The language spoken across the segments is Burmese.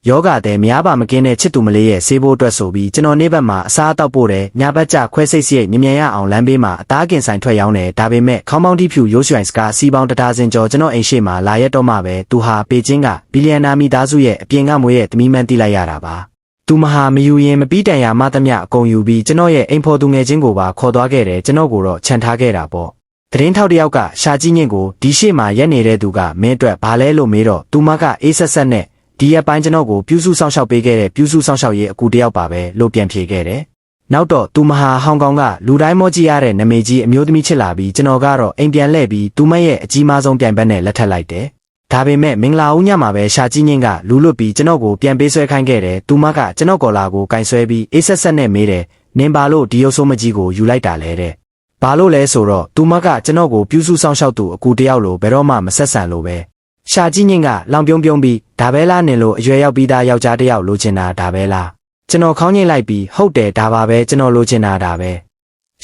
ယောဂတဲ့များပါမကင်းတဲ့ချစ်သူမလေးရဲ့ဆေးဘိုးအတွက်ဆိုပြီးကျွန်တော်နေ့ဘက်မှာအစားအသောက်ပို့တယ်ညဘက်ကျခွဲစိတ်စရိတ်မြင်ရအောင်လမ်းဘေးမှာအသားကင်ဆိုင်ထွက်ရောင်းတယ်ဒါပေမဲ့ခေါင်းပေါင်းတိဖြူရိုးရွှင်စကားစီပေါင်းတဒါဇင်ကျော်ကျွန်တော်အိမ်ရှိမှာလာရက်တော့မှပဲသူဟာပေကျင်းကဘီလီယံနာမိသားစုရဲ့အပြင်ကမွေးရဲ့သမီးမှန်းသိလိုက်ရတာပါသူမဟာမယူရင်မပြီးတန်ရာမသမျှအကုန်ယူပြီးကျွန်တော်ရဲ့အိမ်ဖော်သူငယ်ချင်းကိုပါခေါ်သွားခဲ့တယ်ကျွန်တော်ကိုတော့ခြံထားခဲ့တာပေါ့သတင်းထောက်တယောက်ကရှာကြီးညင့်ကိုဒီရှေ့မှာရက်နေတဲ့သူကမင်းအတွက်ဘာလဲလို့မေးတော့သူမကအေးဆက်ဆက်နဲ့ဒီရက်ပိုင်းကျွန်တော်ကိုပြုစုဆောင်ရှောက်ပေးခဲ့တဲ့ပြုစုဆောင်ရှောက်ရေးအကူတယောက်ပါပဲလို့ပြန်ဖြေခဲ့တယ်။နောက်တော့သူမဟာဟောင်ကောင်ကလူတိုင်းမောကြည့်ရတဲ့နာမည်ကြီးအမျိုးသမီးချစ်လာပြီးကျွန်တော်ကတော့အိမ်ပြန်လှည့်ပြီးသူမရဲ့အကြီးမားဆုံးပြိုင်ဘက်နဲ့လက်ထပ်လိုက်တယ်။ဒါပေမဲ့မင်္ဂလာဦးညမှာပဲရှာကြီးညင်းကလူလွတ်ပြီးကျွန်တော်ကိုပြန်ပေးဆွဲခိုင်းခဲ့တယ်။သူမကကျွန်တော်ကော်လာကိုကင်ဆွဲပြီးအေးဆက်ဆက်နဲ့မေးတယ်။နင်ဘာလို့ဒီရုပ်ဆိုးမကြီးကိုယူလိုက်တာလဲတဲ့။ဘာလို့လဲဆိုတော့သူမကကျွန်တော်ကိုပြုစုဆောင်ရှောက်သူအကူတယောက်လိုဘယ်တော့မှမဆက်ဆံလို့ပဲ။ရှာကြီးညင်းကလောင်ပြုံးပြုံးပြီးဒါပဲလားနင်လို့အရွယ်ရောက်ပြီးသားယောက်ျားတစ်ယောက်လိုချင်တာဒါပဲလားကျွန်တော်ခေါင်းငိမ့်လိုက်ပြီးဟုတ်တယ်ဒါပါပဲကျွန်တော်လိုချင်တာဒါပဲ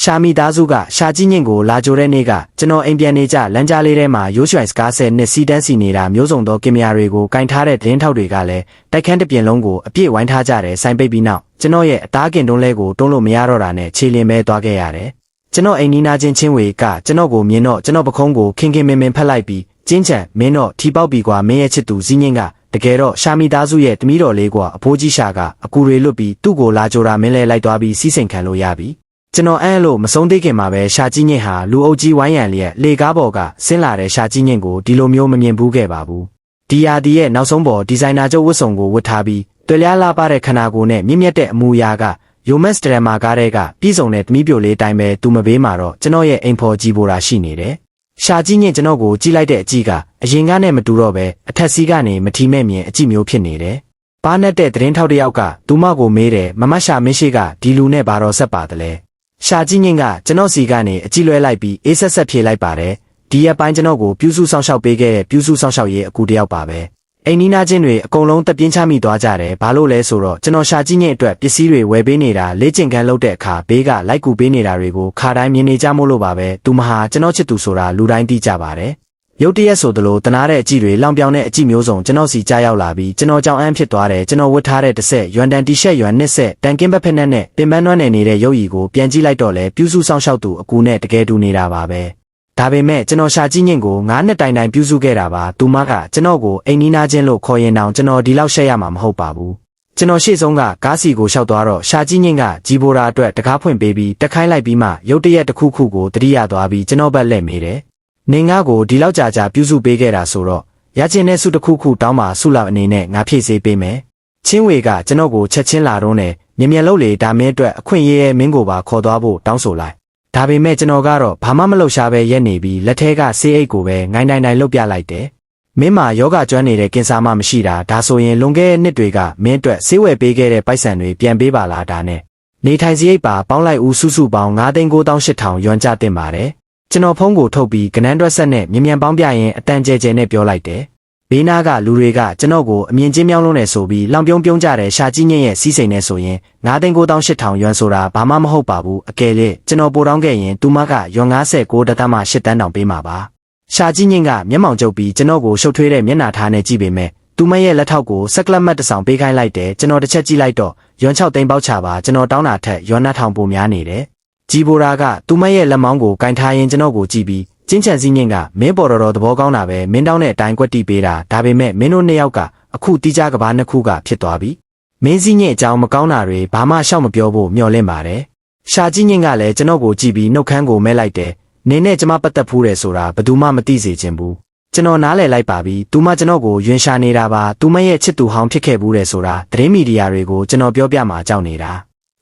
ရှာမိသားစုကရှာကြီးညင့်ကိုလာကြိုတဲ့နေ့ကကျွန်တော်အိမ်ပြန်နေကြလမ်းကြားလေးထဲမှာရိုးရွှင်စကားဆဲနဲ့စီတန်းစီနေတာမျိုးစုံသောကင်မရာတွေကိုကင်ထားတဲ့သတင်းထောက်တွေကလည်းတိုက်ခန်းတစ်ပြင်လုံးကိုအပြည့်ဝိုင်းထားကြတယ်ဆိုင်ပိတ်ပြီးနောက်ကျွန်တော်ရဲ့အသားကင်တွန်းလဲကိုတွန်းလို့မရတော့တာနဲ့ခြေလင်ပဲသွားခဲ့ရတယ်ကျွန်တော်အိမ်နီးနားချင်းချင်းဝေကကျွန်တော်ကိုမြင်တော့ကျွန်တော်ပခုံးကိုခင်ခင်မင်မင်ဖက်လိုက်ပြီးကျင်းချံမင်းတော့ထီပေါက်ပြီးကွာမင်းရဲ့ချစ်သူစည်းငင်းကတကယ်တော့ရှာမိသားစုရဲ့တမီးတော်လေးကွာအဖိုးကြီးရှာကအကူတွေလွတ်ပြီးသူ့ကိုလာကြိုတာမင်းလဲလိုက်သွားပြီးစီးစိမ်ခံလို့ရပြီကျွန်တော်အဲ့လို့မဆုံးသေးခင်မှာပဲရှာကြီးညင့်ဟာလူအုပ်ကြီးဝိုင်းရံလျက်လေကားပေါ်ကဆင်းလာတဲ့ရှာကြီးညင့်ကိုဒီလိုမျိုးမမြင်ဘူးခဲ့ပါဘူးဒီယာဒီရဲ့နောက်ဆုံးပေါ်ဒီဇိုင်နာချုပ်ဝတ်စုံကိုဝတ်ထားပြီးတွေ့လျားလာပါတဲ့ခန္ဓာကိုယ်နဲ့မြင့်မြတ်တဲ့အမူအရာကယိုမက်စတရမာကားတဲ့ကပြည်စုံတဲ့တမီးပြိုလေးတိုင်းပဲသူမဘေးမှာတော့ကျွန်တော်ရဲ့အိမ်ဖော်ကြီးပိုတာရှိနေတယ်ရှာကြီးညင့်ကျွန်တော်ကိုကြည့်လိုက်တဲ့အကြည့်ကအရင်ကနဲ့မတူတော့ပဲအထက်စီးကနေမထီမဲ့မြင်အကြည့်မျိုးဖြစ်နေတယ်။ပါနဲ့တဲ့သတင်းထောက်တယောက်ကသူမကိုမေးတယ်မမရှာမင်းရှိကဒီလူနဲ့ဘာတော့ဆက်ပါတယ်လဲ။ရှာကြီးညင့်ကကျွန်တော်စီကနေအကြည့်လွဲလိုက်ပြီးအေးဆက်ဆက်ဖြေလိုက်ပါတယ်။ဒီရက်ပိုင်းကျွန်တော်ကိုပြုစုဆောင်ရှောက်ပေးခဲ့တဲ့ပြုစုဆောင်ရှောက်ရေးအကူတယောက်ပါပဲ။အိမ်နီးနားချင်းတွေအကုန်လုံးတပြင်းချမိသွားကြတယ်ဘာလို့လဲဆိုတော့ကျွန်တော်ရှာကြီးညင့်အတွက်ပစ္စည်းတွေဝယ်ပေးနေတာလေ့ကျင့်ခန်းလုပ်တဲ့အခါဘေးကလိုက်ကူပေးနေတာတွေကိုခါတိုင်းမြင်နေကြမို့လို့ပါပဲသူမဟာကျွန်တော်ချစ်သူဆိုတာလူတိုင်းသိကြပါတယ်ရုတ်တရက်ဆိုသလိုတနာတဲ့အကြည့်တွေလောင်ပြောင်တဲ့အကြည့်မျိုးစုံကျွန်တော်စီကြားရောက်လာပြီးကျွန်တော်ကြောင်အန်းဖြစ်သွားတယ်ကျွန်တော်ဝတ်ထားတဲ့တစ်ဆက်ရွမ်တန်တီရှပ်ရွမ်နှစ်ဆက်တန်ကင်းဘက်ဖက်နဲ့ပင်ပန်းနွမ်းနယ်နေတဲ့ရုပ်ရည်ကိုပြန်ကြည့်လိုက်တော့လဲပြုစုဆောင်ရှောက်သူအကူနဲ့တကယ်တူနေတာပါပဲဒါပေမဲ့ကျွန်တော်ရှာကြီးညင့်ကို9နှစ်တိုင်ပြုစုခဲ့တာပါသူမကကျွန်တော်ကိုအိမ်နီးနားချင်းလို့ခေါ်ရင်တောင်ကျွန်တော်ဒီလောက်ရှက်ရမှာမဟုတ်ပါဘူးကျွန်တော်ရှေ့ဆုံးကကားစီကိုလျှောက်သွားတော့ရှာကြီးညင့်ကဂျီဘိုရာအတွက်တကားဖွင့်ပေးပြီးတက်ခိုင်းလိုက်ပြီးမှရုတ်တရက်တစ်ခုခုကိုတတိယသွားပြီးကျွန်တော်ဘက်လှည့်မိတယ်နေငါကိုဒီလောက်ကြာပြုစုပေးခဲ့တာဆိုတော့ရချင်တဲ့စုတစ်ခုခုတောင်းပါစုလောက်အနေနဲ့ငါဖြည့်ဆေးပေးမယ်ချင်းဝေကကျွန်တော်ကိုချက်ချင်းလာတော့နဲ့မြင်မြင်လို့လေဒါမင်းအတွက်အခွင့်အရေးရဲ့မင်းကိုပါခေါ်သွားဖို့တောင်းဆိုလိုက်ဒါပေမဲ့ကျွန်တော်ကတော့ဘာမှမလုပ်ရှားပဲရက်နေပြီးလက်ထဲကဆေးအိတ်ကိုပဲငိုင်းနိုင်လှုပ်ပြလိုက်တယ်။မင်းမှာယောဂကျွမ်းနေတဲ့ကင်ဆာမှမရှိတာဒါဆိုရင်လွန်ခဲ့တဲ့နှစ်တွေကမင်းအတွက်ဆေးဝယ်ပေးခဲ့တဲ့ပိုက်ဆံတွေပြန်ပေးပါလားဒါနဲ့နေထိုင်စရိတ်ပါပေါင်းလိုက်ဦးစုပေါင်း9,98,000ယွမ်ကျတင်ပါတယ်။ကျွန်တော်ဖုန်းကိုထုတ်ပြီးကနန်းတွက်ဆက်နဲ့မြန်ပေါင်းပြရင်အတန်ကျဲကျဲနဲ့ပြောလိုက်တယ်။ဘေးနားကလူတွေကကျွန်တော်ကိုအမြင်ချင်းမြောင်းလုံးနဲ့ဆိုပြီးလောင်ပြုံးကြတဲ့ရှာကြီးညင့်ရဲ့စီးစိမ်နဲ့ဆိုရင်9,98,000ယွမ်ဆိုတာဘာမှမဟုတ်ပါဘူးအကယ်၍ကျွန်တော်ပို့တောင်းခဲ့ရင်သူမကယွမ်59.8 တန်းတောင်ပေးမှာပါရှာကြီးညင့်ကမျက်မှောင်ကျုပ်ပြီးကျွန်တော်ကိုရှုပ်ထွေးတဲ့မျက်နှာထားနဲ့ကြည့်ပေမဲ့သူမရဲ့လက်ထောက်ကိုစက်ကလတ်မတ်တစ်ဆောင်ပေးခိုင်းလိုက်တယ်ကျွန်တော်တစ်ချက်ကြည့်လိုက်တော့ယွမ်6သိန်းပေါက်ချပါကျွန်တော်တောင်းတာထက်ယွမ်2,000ပိုများနေတယ်ဂျီဘိုရာကသူမရဲ့လက်မောင်းကိုကင်ထားရင်ကျွန်တော်ကိုကြည့်ပြီးကျင်းချန်စည်းညင့်ကမင်းပေါ်တော်သဘောကောင်းတာပဲမင်းတောင်းတဲ့အတိုင်းကွက်တီးပေးတာဒါပေမဲ့မင်းတို့နှစ်ယောက်ကအခုတီးကြကဘာနှစ်ခုကဖြစ်သွားပြီမင်းစည်းညင့်အကြောင်းမကောင်းတာတွေဘာမှရှောက်မပြောဖို့မျှော်လင့်ပါတယ်ရှာကြီးညင့်ကလည်းကျွန်တော်ကိုကြည့်ပြီးနှုတ်ခမ်းကိုမဲလိုက်တယ်နင်းနဲ့ကျမပတ်သက်ဖူးတယ်ဆိုတာဘယ်သူမှမသိစေချင်ဘူးကျွန်တော်နားလည်လိုက်ပါပြီသူမကျွန်တော်ကိုယွင်ရှာနေတာပါသူမရဲ့ချစ်သူဟောင်းဖြစ်ခဲ့ဘူးတယ်ဆိုတာသတင်းမီဒီယာတွေကိုကျွန်တော်ပြောပြမှာကြောက်နေတာ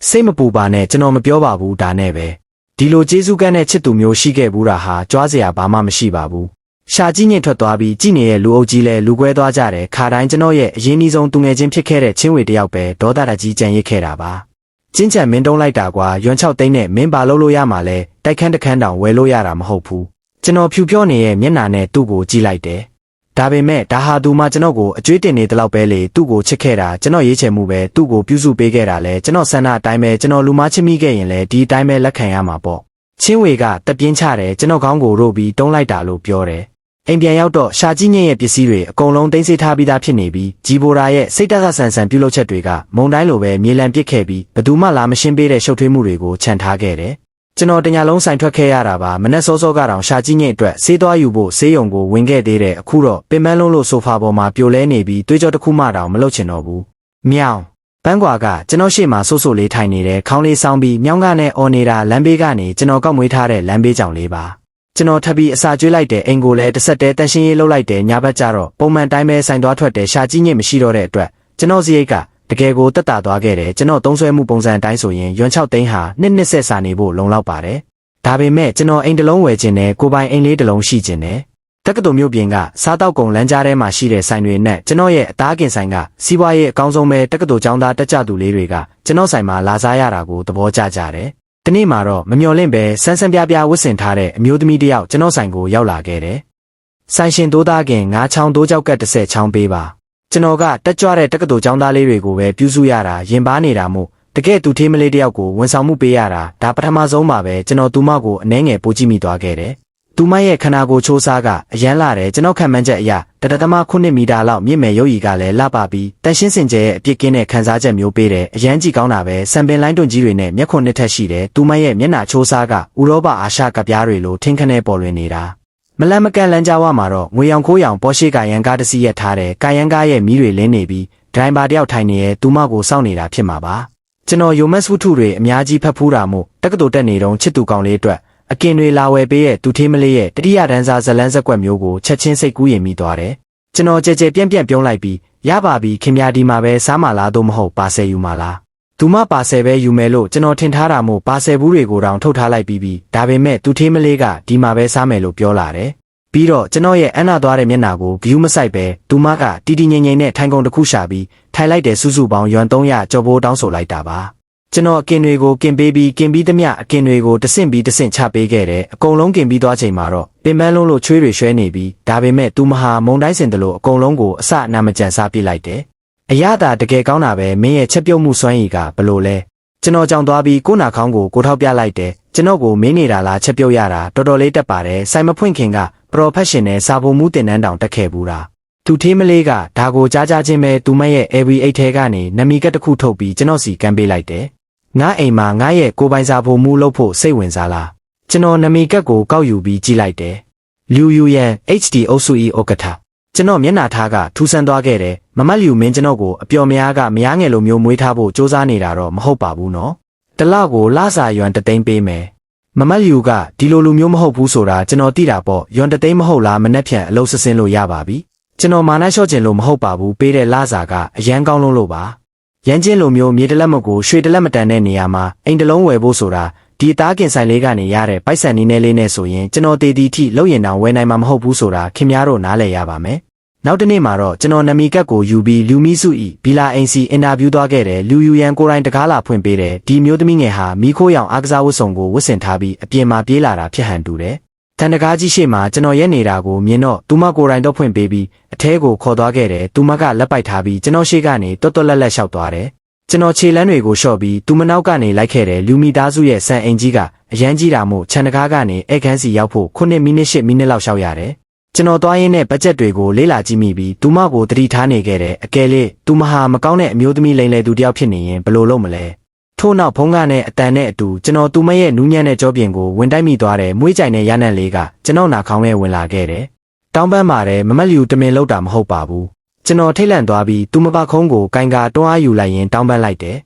စိတ်မပူပါနဲ့ကျွန်တော်မပြောပါဘူးဒါနဲ့ပဲဒီလိုကျေးဇူးကမ်းတဲ့ချစ်သူမျိုးရှိခဲ့ဘူးတာဟာကြွားစရာဘာမှမရှိပါဘူးရှာကြီးညင့်ထွက်သွားပြီးကြည်နေတဲ့လူအုပ်ကြီးလဲလူကွဲသွားကြတယ်ခါတိုင်းကျွန်တော်ရဲ့အရင်ကြီးဆုံးသူငယ်ချင်းဖြစ်ခဲ့တဲ့ချင်းဝေတယောက်ပဲဒေါသတကြီးကြံရစ်ခဲ့တာပါကျင်းချံမင်းတုံးလိုက်တာကွာယွမ်6သိန်းနဲ့မင်းပါလို့ရမှာလဲတိုက်ခန်းတစ်ခန်းတောင်ဝယ်လို့ရတာမဟုတ်ဘူးကျွန်တော်ဖြူပြောနေတဲ့မျက်နှာနဲ့သူ့ကိုကြည့်လိုက်တယ်ဒါပေမဲ့ဒါဟာသူမှကျွန်တော်ကိုအကျွေးတင်နေတလောက်ပဲလေသူ့ကိုချစ်ခဲ့တာကျွန်တော်ရေးချယ်မှုပဲသူ့ကိုပြုစုပေးခဲ့တာလဲကျွန်တော်ဆန္ဒအတိုင်းပဲကျွန်တော်လူမချစ်မိခဲ့ရင်လဲဒီအတိုင်းပဲလက်ခံရမှာပေါ့ချင်းဝေကတပြင်းချတယ်ကျွန်တော်ခေါင်းကိုရို့ပြီးတုံးလိုက်တာလို့ပြောတယ် အိမ်ပြန်ရောက်တော့ရှာကြီးညင်ရဲ့ပစ္စည်းတွေအကုန်လုံးသိမ်းဆည်းထားပြီးသားဖြစ်နေပြီးဂျီဘိုရာရဲ့စိတ်တက်ဆန်ဆန်ပြုလုပ်ချက်တွေကမုံတိုင်းလိုပဲမြေလံပစ်ခဲ့ပြီးဘယ်သူမှလာမရှင်းပေးတဲ့ရှုပ်ထွေးမှုတွေကိုခြံထားခဲ့တယ်။ကျွန်တော်တညာလုံးဆိုင်ထွက်ခဲ့ရတာပါမနဲ့စောစောကတော့ရှာကြီးညင်အတွက်ဆေးသွားယူဖို့ဆေးရုံကိုဝင်ခဲ့သေးတယ်အခုတော့ပင်ပန်းလုံးလို့ဆိုဖာပေါ်မှာပြိုလဲနေပြီးတွေးကြောတစ်ခုမှတောင်မလုပ်ချင်တော့ဘူး။မြောင်ပန်းကွာကကျွန်တော်ရှေ့မှာဆိုးဆိုးလေးထိုင်နေတဲ့ခေါင်းလေးဆောင်းပြီးမြောင်းကနဲ့အော်နေတာလမ်းဘေးကနေကျွန်တော်ကောက်မွေးထားတဲ့လမ်းဘေးကြောင်လေးပါကျွန်တော်ထပ်ပြီးအစာကျွေးလိုက်တဲ့အိမ်ကိုလည်းတစ်ဆက်တည်းတန်ရှင်းရေးလုပ်လိုက်တဲ့ညဘက်ကျတော့ပုံမှန်တိုင်းပဲဆိုင်သွားထွက်တဲ့ရှာကြီးညစ်မရှိတော့တဲ့အတွက်ကျွန်တော်စရိတ်ကတကယ်ကိုတက်တာသွားခဲ့တယ်ကျွန်တော်သုံးဆွဲမှုပုံစံအတိုင်းဆိုရင်ရွမ်6သိန်းဟာနှစ်ဆက်စာနေဖို့လုံလောက်ပါတယ်ဒါပေမဲ့ကျွန်တော်အိမ်တစ်လုံးဝယ်ခြင်းနဲ့ကိုပိုင်အိမ်လေးတစ်လုံးရှိခြင်းနဲ့တက္ကသိုလ်မြို့ပြင်ကစားတောက်ကုန်လမ်းကြားထဲမှာရှိတဲ့ဆိုင်တွေနဲ့ကျွန်တော်ရဲ့အသားကင်ဆိုင်ကစီးပွားရေးအကောင်းဆုံးပဲတက္ကသိုလ်ကျောင်းသားတက်ကြသူလေးတွေကကျွန်တော်ဆိုင်မှာလာစားရတာကိုသဘောကျကြတယ်။ဒီနေ့မှာတော့မမျော်လင့်ပဲဆန်းဆန်းပြပြဝတ်ဆင်ထားတဲ့အမျိုးသမီးတစ်ယောက်ကျွန်တော်ဆိုင်ကိုရောက်လာခဲ့တယ်။ဆိုင်ရှင်တိုးသားခင်ငါးချောင်းတိုးကြောက်က10ချောင်းပေးပါ။ကျွန်တော်ကတက်ကြွတဲ့တက္ကသိုလ်ကျောင်းသားလေးတွေကိုပဲပြုစုရတာရင်ပါနေတာမို့တကယ်သူထေးမလေးတစ်ယောက်ကိုဝန်ဆောင်မှုပေးရတာဒါပထမဆုံးပါပဲကျွန်တော်သူမကိုအနှဲငယ်ပို့ကြည့်မိသွားခဲ့တယ်။သူမရဲ့ခန္ဓာကိုယ်ချိုးစားကအရန်လာတယ်ကျွန်တော်ခံမှန်းချက်အရ1.9 မီတာလောက်မြင့်မယ်ရုပ်ရည်ကလည်းလှပပြီးတန်ရှင်းစင်ကြယ်ရဲ့အပြစ်ကင်းတဲ့ခံစားချက်မျိုးပေးတယ်အရန်ကြည့်ကောင်းတာပဲစံပင်လိုင်းတွန်ကြီးတွေနဲ့မျက်ခွန်နှစ်ထက်ရှိတယ်သူမရဲ့မျက်နှာချိုးစားကဥရောပအာရှကပြားတွေလိုထင်းခနဲပေါ်လွင်နေတာမလန့်မကန့်လမ်းကြားဝမှာတော့ငွေရောင်ခိုးရောင်ပေါ်ရှိကာယန်ကားတစ်စီးရက်ထားတယ်ကာယန်ကားရဲ့မီးတွေလင်းနေပြီးဒရိုင်ဘာတယောက်ထိုင်နေရဲ့သူမကိုစောင့်နေတာဖြစ်မှာပါကျွန်တော်ယိုမက်စ်ဝတ္ထုတွေအများကြီးဖတ်ဖူးတာမို့တက္ကသိုလ်တက်နေတုန်းချစ်သူကောင်လေးအတွက်အကင်တွေလာဝယ်ပေးရဲ့သူထေးမလေးရဲ့တတိယတန်းစားဇလန်းဇက်ကွက်မျိုးကိုချက်ချင်းစိတ်ကူးရင်မိသွားတယ်။ကျွန်တော်ကြဲကြဲပြန့်ပြုံးလိုက်ပြီးရပါပြီခင်ဗျာဒီမှာပဲစားမလားတော့မဟုတ်ပါဆယ်ယူမလား။သူမပါဆယ်ပဲယူမယ်လို့ကျွန်တော်ထင်ထားတာမို့ပါဆယ်ဘူးတွေကိုတောင်ထုတ်ထားလိုက်ပြီးဒါပေမဲ့သူထေးမလေးကဒီမှာပဲစားမယ်လို့ပြောလာတယ်။ပြီးတော့ကျွန်တော်ရဲ့အနာသွားတဲ့မျက်နှာကိုဂယူးမဆိုင်ပဲသူမကတီတီငိမ့်ငိမ့်နဲ့ထိုင်ကုန်တစ်ခုရှာပြီးထိုင်လိုက်တဲ့စုစုပေါင်းယွမ်300ကြော်ဘိုးတောင်းဆိုလိုက်တာပါ။ကျွန်တော်အကင်တွေကိုကင်ပေးပြီးကင်ပြီးသမျှအကင်တွေကိုတဆင့်ပြီးတဆင့်ချပေးခဲ့တယ်အကုန်လုံးကင်ပြီးသွားချိန်မှာတော့ပင်ပန်းလုံးလို့ချွေးတွေရွှဲနေပြီးဒါပေမဲ့သူမဟာမုံတိုင်းစင်တယ်လို့အကုန်လုံးကိုအစအနာမကြံစားပြလိုက်တယ်အရသာတကယ်ကောင်းတာပဲမင်းရဲ့ချက်ပြုတ်မှုစွမ်းရည်ကဘလို့လဲကျွန်တော်ကြောင်သွားပြီးကိုနာခေါင်းကိုထောက်ပြလိုက်တယ်ကျွန်တော်ကိုမင်းနေတာလားချက်ပြုတ်ရတာတော်တော်လေးတက်ပါတယ်စိုင်မဖွင့်ခင်က professional စာဖို့မှုတင်တန်းတောင်တက်ခဲ့ဘူးတာသူထေးမလေးကဒါကိုကြားချင်းပဲသူမရဲ့ every ထဲကနေနမီကတ်တစ်ခုထုတ်ပြီးကျွန်တော်စီကမ်းပေးလိုက်တယ်ငါအိမ်မှာငါရဲ့ကိုပိုင်စာဖို့မှုလုပ်ဖို့စိတ်ဝင်စားလားကျွန်တော်နမီကတ်ကိုကောက်ယူပြီးကြည့်လိုက်တယ်လူယူရန် HD အုပ်စု၏ဥက္ကဋ္ဌကျွန်တော်မျက်နှာထားကထူဆန်းသွားခဲ့တယ်မမတ်လူမင်းကျွန်တော်ကိုအပျော်မရားကမရားငယ်လိုမျိုးမွေးထားဖို့စူးစမ်းနေတာတော့မဟုတ်ပါဘူးနော်တလောက်ကိုလစာယွမ်တသိန်းပေးမယ်မမတ်လူကဒီလိုလူမျိုးမဟုတ်ဘူးဆိုတာကျွန်တော်သိတာပေါ့ယွမ်တသိန်းမဟုတ်လားမနှက်ဖြန်အလုပ်ဆင်းလို့ရပါပြီကျွန်တော်မာနလျှော့ကျင်လို့မဟုတ်ပါဘူးပေးတဲ့လစာကအရန်ကောင်းလို့ပါရန်ချင်းလိုမျိုးမြေတလက်မကိုရွှေတလက်မတန်တဲ့နေရာမှာအိမ်တလုံးဝယ်ဖို့ဆိုတာဒီအသားကင်ဆိုင်လေးကနေရတဲ့ပိုက်ဆံနည်းနည်းလေးနဲ့ဆိုရင်ကျွန်တော်တည်တည်ထိလောက်ရင်တောင်ဝယ်နိုင်မှာမဟုတ်ဘူးဆိုတာခင်ဗျားတို့နားလည်ရပါမယ်။နောက်တစ်နေ့မှာတော့ကျွန်တော်နမီကတ်ကိုယူပြီးလူမီစုဤဘီလာအိမ်စီအင်တာဗျူးသွားခဲ့တယ်လူယူရန်ကိုရိုင်းတကားလာဖွင့်ပေးတယ်ဒီမျိုးသမီးငယ်ဟာမီခိုးရောင်အားကစားဝတ်စုံကိုဝတ်ဆင်ထားပြီးအပြင်မှာပြေးလာတာဖြစ်ဟန်တူတယ်။တန်တကားကြီးရှေ့မှာကျွန်တော်ရက်နေတာကိုမြင်တော့သူမကိုရိုင်းတော့ဖွင့်ပေးပြီးအထဲကိုခေါ်သွားခဲ့တယ်သူမကလက်ပိုက်ထားပြီးကျွန်တော်ရှေ့ကနေတွတ်တွတ်လက်လက်လျှောက်သွားတယ်ကျွန်တော်ခြေလမ်းတွေကိုလျှော့ပြီးသူမနောက်ကနေလိုက်ခဲ့တယ်လူမီသားစုရဲ့စံအိမ်ကြီးကအရန်ကြီးတာမို့ခြံတကားကနေဧကန်းစီရောက်ဖို့9မိနစ်10မိနစ်လောက်ရှောက်ရတယ်ကျွန်တော်သွားရင်းနဲ့ဘတ်ဂျက်တွေကိုလေးလာကြည့်မိပြီးသူမကိုတတိထားနေခဲ့တယ်အကယ်၍သူမဟာမကောင်းတဲ့အမျိုးသမီးလိမ်လည်သူတယောက်ဖြစ်နေရင်ဘယ်လိုလုပ်မလဲထို့နောက်ဖုန်းကနဲ့အတန်နဲ့အတူကျွန်တော်သူမရဲ့နူးညံ့တဲ့ကြောပြင်ကိုဝင်တိုက်မိသွားတယ်မွေးကြိုင်တဲ့ရနံ့လေးကကျွန်တော်နာခေါင်းထဲဝင်လာခဲ့တယ်တောင်းပန်းပါတယ်မမတ်လျူတမင်လောက်တာမဟုတ်ပါဘူးကျွန်တော်ထိတ်လန့်သွားပြီးသူမပါခုံးကိုကင်ကာတွန်းအားယူလိုက်ရင်တောင်းပန်းလိုက်တယ်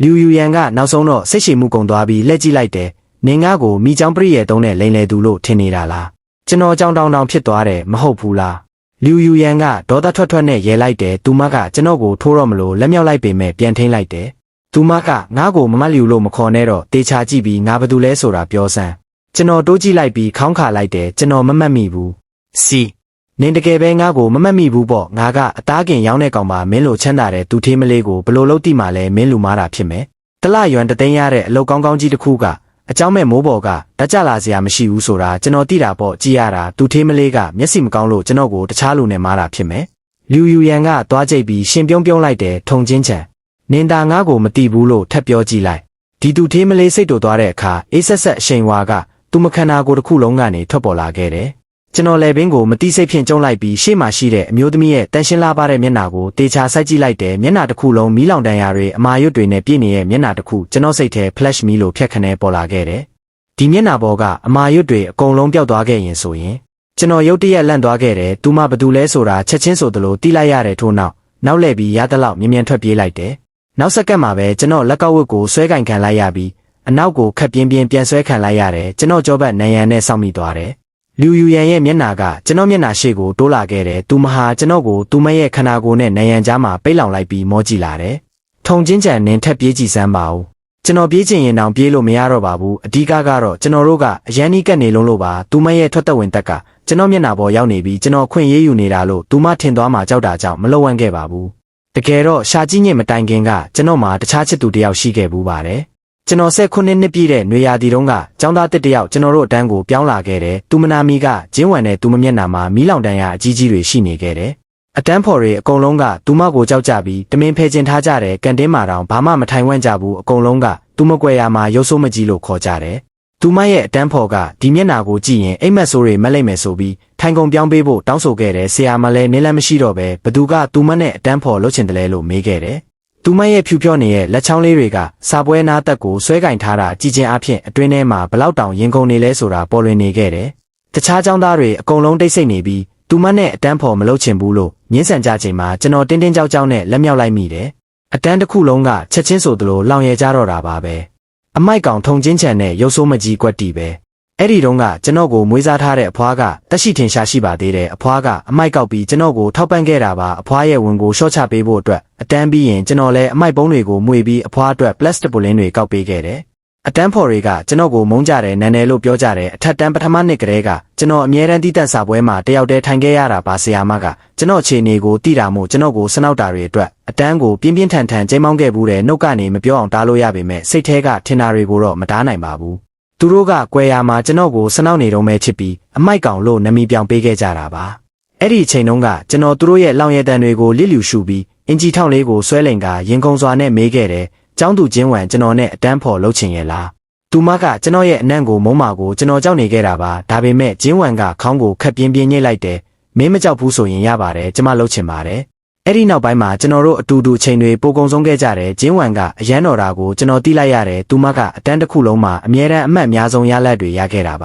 လူယူရန်ကနောက်ဆုံးတော့စိတ်ရှည်မှုကုန်သွားပြီးလက်ကြည့်လိုက်တယ်နင်ငါ့ကိုမိချောင်းပရိရဲ့တုံးနဲ့လိန်လေသူလို့ထင်နေတာလားကျွန်တော်ကြောင်တောင်ဖြစ်သွားတယ်မဟုတ်ဘူးလားလူယူရန်ကဒေါသထွက်နဲ့ရဲလိုက်တယ်သူမကကျွန်တော်ကိုထိုးတော့မလို့လက်မြောက်လိုက်ပေမဲ့ပြန်ထိန်လိုက်တယ်သူမကငါ့ကိုမမတ်လျူလို့မခေါ်နဲ့တော့တေချာကြည့်ပြီးငါဘာတူလဲဆိုတာပြောစမ်းကျွန်တော်တိုးကြည့်လိုက်ပြီးခေါင်းခါလိုက်တယ်ကျွန်တော်မမှတ်မိဘူးစီနင်တကယ်ပဲငါ့ကိုမမှတ်မိဘူးပေါ့ငါကအသားကင်ရောင်းတဲ့ကောင်ပါမင်းလိုချမ်းသာတဲ့သူထေးမလေးကိုဘလို့လို့တိမှလဲမင်းလူမားတာဖြစ်မယ်တလယွမ်တသိန်းရတဲ့အလုပ်ကောင်းကြီးတစ်ခုကအเจ้าမဲ့မိုးပေါ်ကတကြလာစရာမရှိဘူးဆိုတာကျွန်တော်သိတာပေါ့ကြည်ရတာသူထေးမလေးကမျက်စိမကောင်းလို့ကျွန်တော်ကိုတခြားလူနဲ့မားတာဖြစ်မယ်လူယူရန်ကသွားကြိတ်ပြီးရှင်ပြုံးလိုက်တယ်ထုံချင်းချံနင်တာငါ့ကိုမတိဘူးလို့ထပ်ပြောကြည့်လိုက်ဒီသူထေးမလေးစိတ်တူသွားတဲ့အခါအေးဆက်ဆက်အရှိန်ဝါကသူမခန္ဓာကိုယ်တစ်ခုလုံးကနေထွက်ပေါ်လာခဲ့တယ် ကျွန်တော်လည်းဘင်းကိုမတိစိတ်ဖြင့်ကျုံလိုက်ပြီးရှေ့မှာရှိတဲ့အမျိုးသမီးရဲ့တန်ရှင်းလာပါတဲ့မျက်နှာကိုတေချာစိုက်ကြည့်လိုက်တယ်မျက်နှာတစ်ခုလုံးမီးလောင်တန်ရာတွေအမာရွတ်တွေနဲ့ပြည့်နေတဲ့မျက်နှာတစ်ခုကျွန်တော်စိတ်ထဲ flash မီးလိုဖြတ်ခနဲပေါ်လာခဲ့တယ်ဒီမျက်နှာပေါ်ကအမာရွတ်တွေအကုန်လုံးပျောက်သွားခဲ့ရင်ဆိုရင်ကျွန်တော်ရုတ်တရက်လန့်သွားခဲ့တယ်သူမှဘသူလဲဆိုတာချက်ချင်းဆိုသလိုတီးလိုက်ရတယ်ထို့နောက်လှည့်ပြီးရသလောက်မြ мян ထွက်ပြေးလိုက်တယ်နောက်စက္ကန့်မှာပဲကျွန်တော်လက်ကောက်ဝတ်ကိုဆွဲကင်ခံလိုက်ရပြီးအနောက်ကိုခက်ပြင်းပြင်းပြန်ဆွဲခံလိုက်ရတယ်ကျွန်တော်ကြောဘက်နယံနဲ့စောင့်မိသွားတယ်လူယူရန်ရဲ့မျက်နှာကကျွန်တော်မျက်နှာရှေ့ကိုတိုးလာခဲ့တယ်သူမဟာကျွန်တော်ကိုသူမရဲ့ခန္ဓာကိုယ်နဲ့နယံကြားမှာပိတ်လောင်လိုက်ပြီးမောကြည့်လာတယ်ထုံချင်းချန်နင်းထက်ပြေးကြည့်စမ်းပါဦးကျွန်တော်ပြေးချင်ရင်တောင်ပြေးလို့မရတော့ပါဘူးအဓိကကတော့ကျွန်တော်တို့ကအရန်နီးကပ်နေလုံးလို့ပါသူမရဲ့ထွက်သက်ဝင်တက်ကကျွန်တော်မျက်နှာပေါ်ရောက်နေပြီးကျွန်တော်ခွင့်ရေးယူနေတာလို့သူမထင်သွားမှကြောက်တာကြောင့်မလုံဝန့်ခဲ့ပါဘူးတကယ်တော့ရှာကြီးညစ်မတိုင်ခင်ကကျွန်တော်မှာတခြားချစ်သူတယောက်ရှိခဲ့ဘူးပါတယ်ကျွန်တော်19နှစ်ပြည့်တဲ့နွေရာသီတုန်းကចောင်းသားတစ်တယောက်ကျွန်တော်တို့အတန်းကိုပြောင်းလာခဲ့တယ်သူမနာမီကဂျင်းဝမ်နဲ့သူမမျက်နှာမှာမီးလောင်တန်ရာအကြီးကြီးတွေရှိနေခဲ့တယ်အတန်းဖော်တွေအကုန်လုံးကသူမကိုကြောက်ကြပြီးတမင်ဖယ်ကျင်ထားကြတယ်ကန်တင်းမာတောင်ဘာမှမထိုင်ဝန့်ကြဘူးအကုန်လုံးကသူမကွယ်ရာမှာရုပ်ဆိုးမကြီးလို့ခေါ်ကြတယ်သူမရဲ့အတန်းဖော်ကဒီမျက်နှာကိုကြည့်ရင်အိမ်မက်ဆိုးတွေမက်လိုက်မယ်ဆိုပြီးထိုင်ကုန်ပြောင်းပေးဖို့တောင်းဆိုခဲ့တယ်ဆရာမလည်းနေလမ်းမရှိတော့ပဲဘသူကသူမနဲ့အတန်းဖော်လုပ်ချင်တယ်လဲလို့မေးခဲ့တယ်သူမရဲ့ဖြူဖြော့နေတဲ့လက်ချောင်းလေးတွေကစာပွဲနားသက်ကိုဆွဲကင်ထားတာကြည်ချင်းအဖြစ်အတွင်းထဲမှာဘလောက်တောင်ရင်ကုန်နေလဲဆိုတာပေါ်လွင်နေခဲ့တယ်တခြားចောင်းသားတွေအကုန်လုံးတိတ်ဆိတ်နေပြီးသူမနဲ့အတန်းဖော်မလုပ်ချင်ဘူးလို့ညှင်းဆန်ကြချိန်မှာကျွန်တော်တင်းတင်းကြောက်ကြောက်နဲ့လက်မြောက်လိုက်မိတယ်အတန်းတစ်ခုလုံးကချက်ချင်းဆိုသလိုလောင်ရဲကြတော့တာပါပဲအမိုက်ကောင်ထုံချင်းချန်နဲ့ရုပ်ဆိုးမကြီးကွက်တီပဲအဲ့ဒီတုန်းကကျွန်တော်ကိုမွေးစားထားတဲ့အဖွားကတက်ရှိထင်ရှားရှိပါသေးတယ်အဖွားကအမိုက်ကောက်ပြီးကျွန်တော်ကိုထောက်ပံ့ခဲ့တာပါအဖွားရဲ့ဝင်ကိုရှော့ချပေးဖို့အတွက်အတန်းပြီးရင်ကျွန်တော်လည်းအမိုက်ပုံးတွေကိုမှွေပြီးအဖွားအတွက်ပလတ်စတစ်ပူလင်းတွေကောက်ပေးခဲ့တယ်အတန်းဖော်တွေကကျွန်တော်ကိုမုန်းကြတယ်နန်းတယ်လို့ပြောကြတယ်အထက်တန်းပထမနှစ်ကလေးကကျွန်တော်အမြဲတမ်းတီးတန့်စာပွဲမှာတယောက်တည်းထိုင်ခဲ့ရတာပါဆရာမကကျွန်တော်ခြေနေကိုတီးတာမို့ကျွန်တော်ကိုစနောက်တာတွေအတွက်အတန်းကိုပြင်းပြင်းထန်ထန်ချိန်မောင်းခဲ့ဘူးတယ်နှုတ်ကနေမပြောအောင်တားလို့ရပေမဲ့စိတ်ထဲကထင်တာတွေကိုတော့မတားနိုင်ပါဘူးသူတို့ကကွယ်ရာမှာကျွန်တော်ကိုစနောက်နေတော့မဲချစ်ပြီးအမိုက်ကောင်လို့နမီပြောင်ပေးခဲ့ကြတာပါအဲ့ဒီအချိန်တုန်းကကျွန်တော်သူတို့ရဲ့လောင်ရဲတန်တွေကိုလစ်လျူရှုပြီးအင်ဂျီထောက်လေးကိုဆွဲလင်ကရင်ခုန်စွာနဲ့မေးခဲ့တယ်ကျောင်းသူချင်းဝံကျွန်တော်နဲ့အတန်းဖော်လုပ်ချင်ရဲ့လားသူမကကျွန်တော်ရဲ့အနံ့ကိုမုံမာကိုကျွန်တော်ကြောက်နေခဲ့တာပါဒါပေမဲ့ဂျင်းဝမ်ကခေါင်းကိုခက်ပြင်းပြင်းညှိလိုက်တယ်မင်းမကြောက်ဘူးဆိုရင်ရပါတယ်ကျွန်မလုပ်ချင်ပါတယ်အဲ့ဒီနောက်ပိုင်းမှာကျွန်တော်တို့အတူတူချိန်တွေပိုကုံဆုံးခဲ့ကြတယ်ဂျင်းဝမ်ကအရန်တော်တာကိုကျွန်တော်တီးလိုက်ရတယ်သူမကအတန်းတစ်ခုလုံးမှာအမြဲတမ်းအမှတ်အများဆုံးရလက်တွေရခဲ့တာပ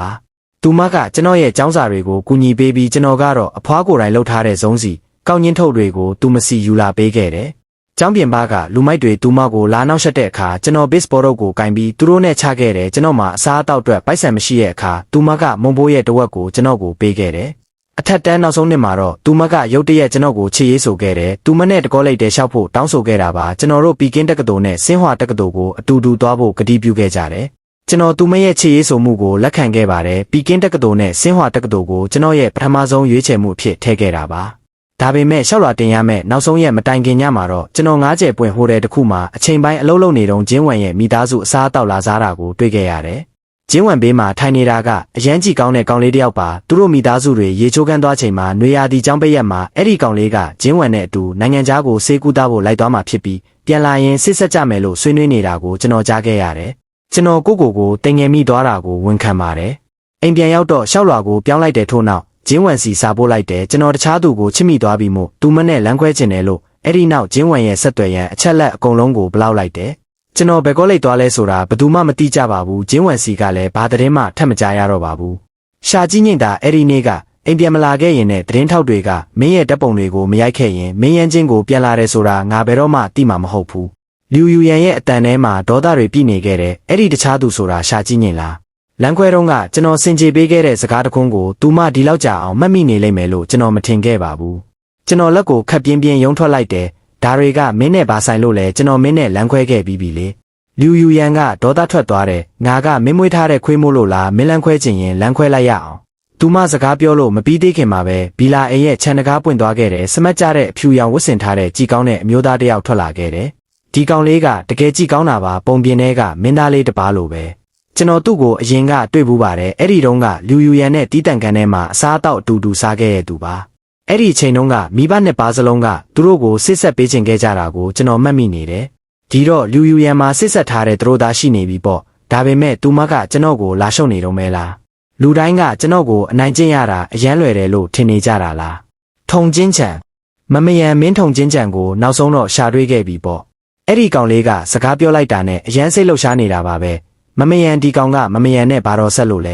ါသူမကကျွန်တော်ရဲ့ចောင်းစာတွေကိုကူညီပေးပြီးကျွန်တော်ကတော့အဖွားကိုယ်တိုင်လှုပ်ထားတဲ့ဇုံးစီကောက်ညင်းထုတ်တွေကိုသူမစီယူလာပေးခဲ့တယ်ကျောင်းပြင်ပကလူမိုက်တွေသူမကိုလာနောက်ဆက်တဲ့အခါကျွန်တော် baseball တို့ကိုကင်ပြီးသူတို့နဲ့ချခဲ့တယ်ကျွန်တော်မှအစားအသောက်အတွက်ပိုက်ဆံမရှိတဲ့အခါသူမကမုံဘိုးရဲ့တဝက်ကိုကျွန်တော်ကိုပေးခဲ့တယ်အထက်တန်းနောက်ဆုံးနှစ်မှာတော့သူမကရုတ်တရက်ကျွန်တော်ကိုချေရေးဆိုခဲ့တယ်သူမနဲ့တကောလိုက်တဲ့ရှောက်ဖို့တောင်းဆိုခဲ့တာပါကျွန်တော်တို့ပီကင်းတက္ကသိုလ်နဲ့ဆင်းဟွာတက္ကသိုလ်ကိုအတူတူသွားဖို့ကတိပြုခဲ့ကြတယ်ကျွန်တော်သူမရဲ့ချေရေးဆိုမှုကိုလက်ခံခဲ့ပါတယ်ပီကင်းတက္ကသိုလ်နဲ့ဆင်းဟွာတက္ကသိုလ်ကိုကျွန်တော်ရဲ့ပထမဆုံးရွေးချယ်မှုအဖြစ်ထည့်ခဲ့တာပါဒါပေမဲ့ရှောက်လာတင်ရမယ့်နောက်ဆုံးရက်မတိုင်ခင်ညမှာတော့ကျွန်တော်9ကျယ်ပွင့်ဟိုတယ်တစ်ခုမှာအချိန်ပိုင်းအလုပ်လုပ်နေတုန်းဂျင်းဝမ်ရဲ့မိသားစုအစားအသောက်လာစားတာကိုတွေ့ခဲ့ရတယ်။ဂျင်းဝမ်ဘေးမှာထိုင်နေတာကအရန်ကြီးကောင်းတဲ့ကောင်လေးတစ်ယောက်ပါသူတို့မိသားစုတွေရေချိုးခန်းသွားချိန်မှာနွေရာသီကျောင်းပိတ်ရက်မှာအဲ့ဒီကောင်လေးကဂျင်းဝမ်နဲ့အတူနိုင်ငံခြားကိုဆေးကူးသားဖို့လိုက်သွားမှဖြစ်ပြီးပြန်လာရင်စစ်ဆက်ကြမယ်လို့ဆွေးနွေးနေတာကိုကျွန်တော်ကြားခဲ့ရတယ်။ကျွန်တော်ကိုတင်ငယ်မိသွားတာကိုဝန်ခံပါတယ်။အိမ်ပြန်ရောက်တော့ရှောက်လွာကိုပြောင်းလိုက်တဲ့ထို့နောက်ဂျင်းဝမ်စီစာပို့လိုက်တယ်ကျွန်တော်တခြားသူကိုချစ်မိသွားပြီးမို့သူမနဲ့လမ်းခွဲကျင်တယ်လို့အဲ့ဒီနောက်ဂျင်းဝမ်ရဲ့ဆက်သွယ်ရန်အချက်လက်အကုန်လုံးကိုဘလောက်လိုက်တယ်ကျွန်တော်ဘယ်ကောလိပ်သွားလဲဆိုတာဘယ်သူမှမသိကြပါဘူးဂျင်းဝမ်စီကလည်းဘာသတင်းမှထပ်မကြားရတော့ပါဘူးရှာကြီးညင်တာအဲ့ဒီနေ့ကအိမ်ပြန်မလာခဲ့ရင်နဲ့သတင်းထောက်တွေကမင်းရဲ့တပ်ပုံတွေကိုမရိုက်ခဲ့ရင်မင်းရန်ချင်းကိုပြန်လာတယ်ဆိုတာငါဘယ်တော့မှသိမှာမဟုတ်ဘူးလူယူရန်ရဲ့အတန်ထဲမှာဒေါသတွေပြည့်နေခဲ့တယ်အဲ့ဒီတခြားသူဆိုတာရှာကြီးညင်လားလမ်းခွဲတုန်းကကျွန်တော်စင်ကြေပေးခဲ့တဲ့စကားတခွန်းကိုသူမဒီလောက်ကြာအောင်မှတ်မိနေလိမ့်မယ်လို့ကျွန်တော်မထင်ခဲ့ပါဘူးကျွန်တော်လက်ကိုခက်ပြင်းပြင်းရုံထွက်လိုက်တယ်ဒါတွေကမင်းနဲ့ဘာဆိုင်လို့လဲကျွန်တော်မင်းနဲ့လမ်းခွဲခဲ့ပြီးပြီလေလူယူရန်ကဒေါသထွက်သွားတယ်ငါကမင်းမွေးထားတဲ့ခွေးမိုးလို့လားမင်းလမ်းခွဲချင်ရင်လမ်းခွဲလိုက်ရအောင်သူမစကားပြောလို့မပြီးသေးခင်မှာပဲဘီလာအိမ်ရဲ့ခြံတကားပွင့်သွားခဲ့တယ်စမတ်ကြတဲ့အဖြူရောင်ဝတ်ဆင်ထားတဲ့ကြည်ကောင်းတဲ့အမျိုးသားတစ်ယောက်ထွက်လာခဲ့တယ်ဒီကောင်လေးကတကယ်ကြည်ကောင်းတာပါပုံပြင်ထဲကမင်းသားလေးတစ်ပါးလိုပဲကျွန်တော်သူ့ကိုအရင်ကတွေ့ဘူးပါတယ်အဲ့ဒီတုန်းကလူယူရန်နဲ့တီးတန့်ကန်ထဲမှာအစားအသောက်အတူတူစားခဲ့ရသူပါအဲ့ဒီအချိန်တုန်းကမိဘနှစ်ပါးစလုံးကသူတို့ကိုစစ်ဆက်ပေးခြင်းခဲ့ကြတာကိုကျွန်တော်မှတ်မိနေတယ်ဒီတော့လူယူရန်မှာစစ်ဆက်ထားတဲ့သူတို့သားရှိနေပြီပေါ့ဒါပေမဲ့သူမကကျွန်တော်ကိုလာရှုံနေတော့မဲလား လူတိုင်းကကျွန်တော်ကိုအနိုင်ကျင့်ရတာအယမ်းလွယ်တယ်လို့ထင်နေကြတာလားထုံချင်းချံမမယံမင်းထုံချင်းချံကိုနောက်ဆုံးတော့ရှာတွေးခဲ့ပြီပေါ့အဲ့ဒီကောင်လေးကစကားပြောလိုက်တာနဲ့အယမ်းစိတ်လှုပ်ရှားနေတာပါပဲမမယံဒီကောင်ကမမယံနဲ့ဘာတော်ဆက်လို့လဲ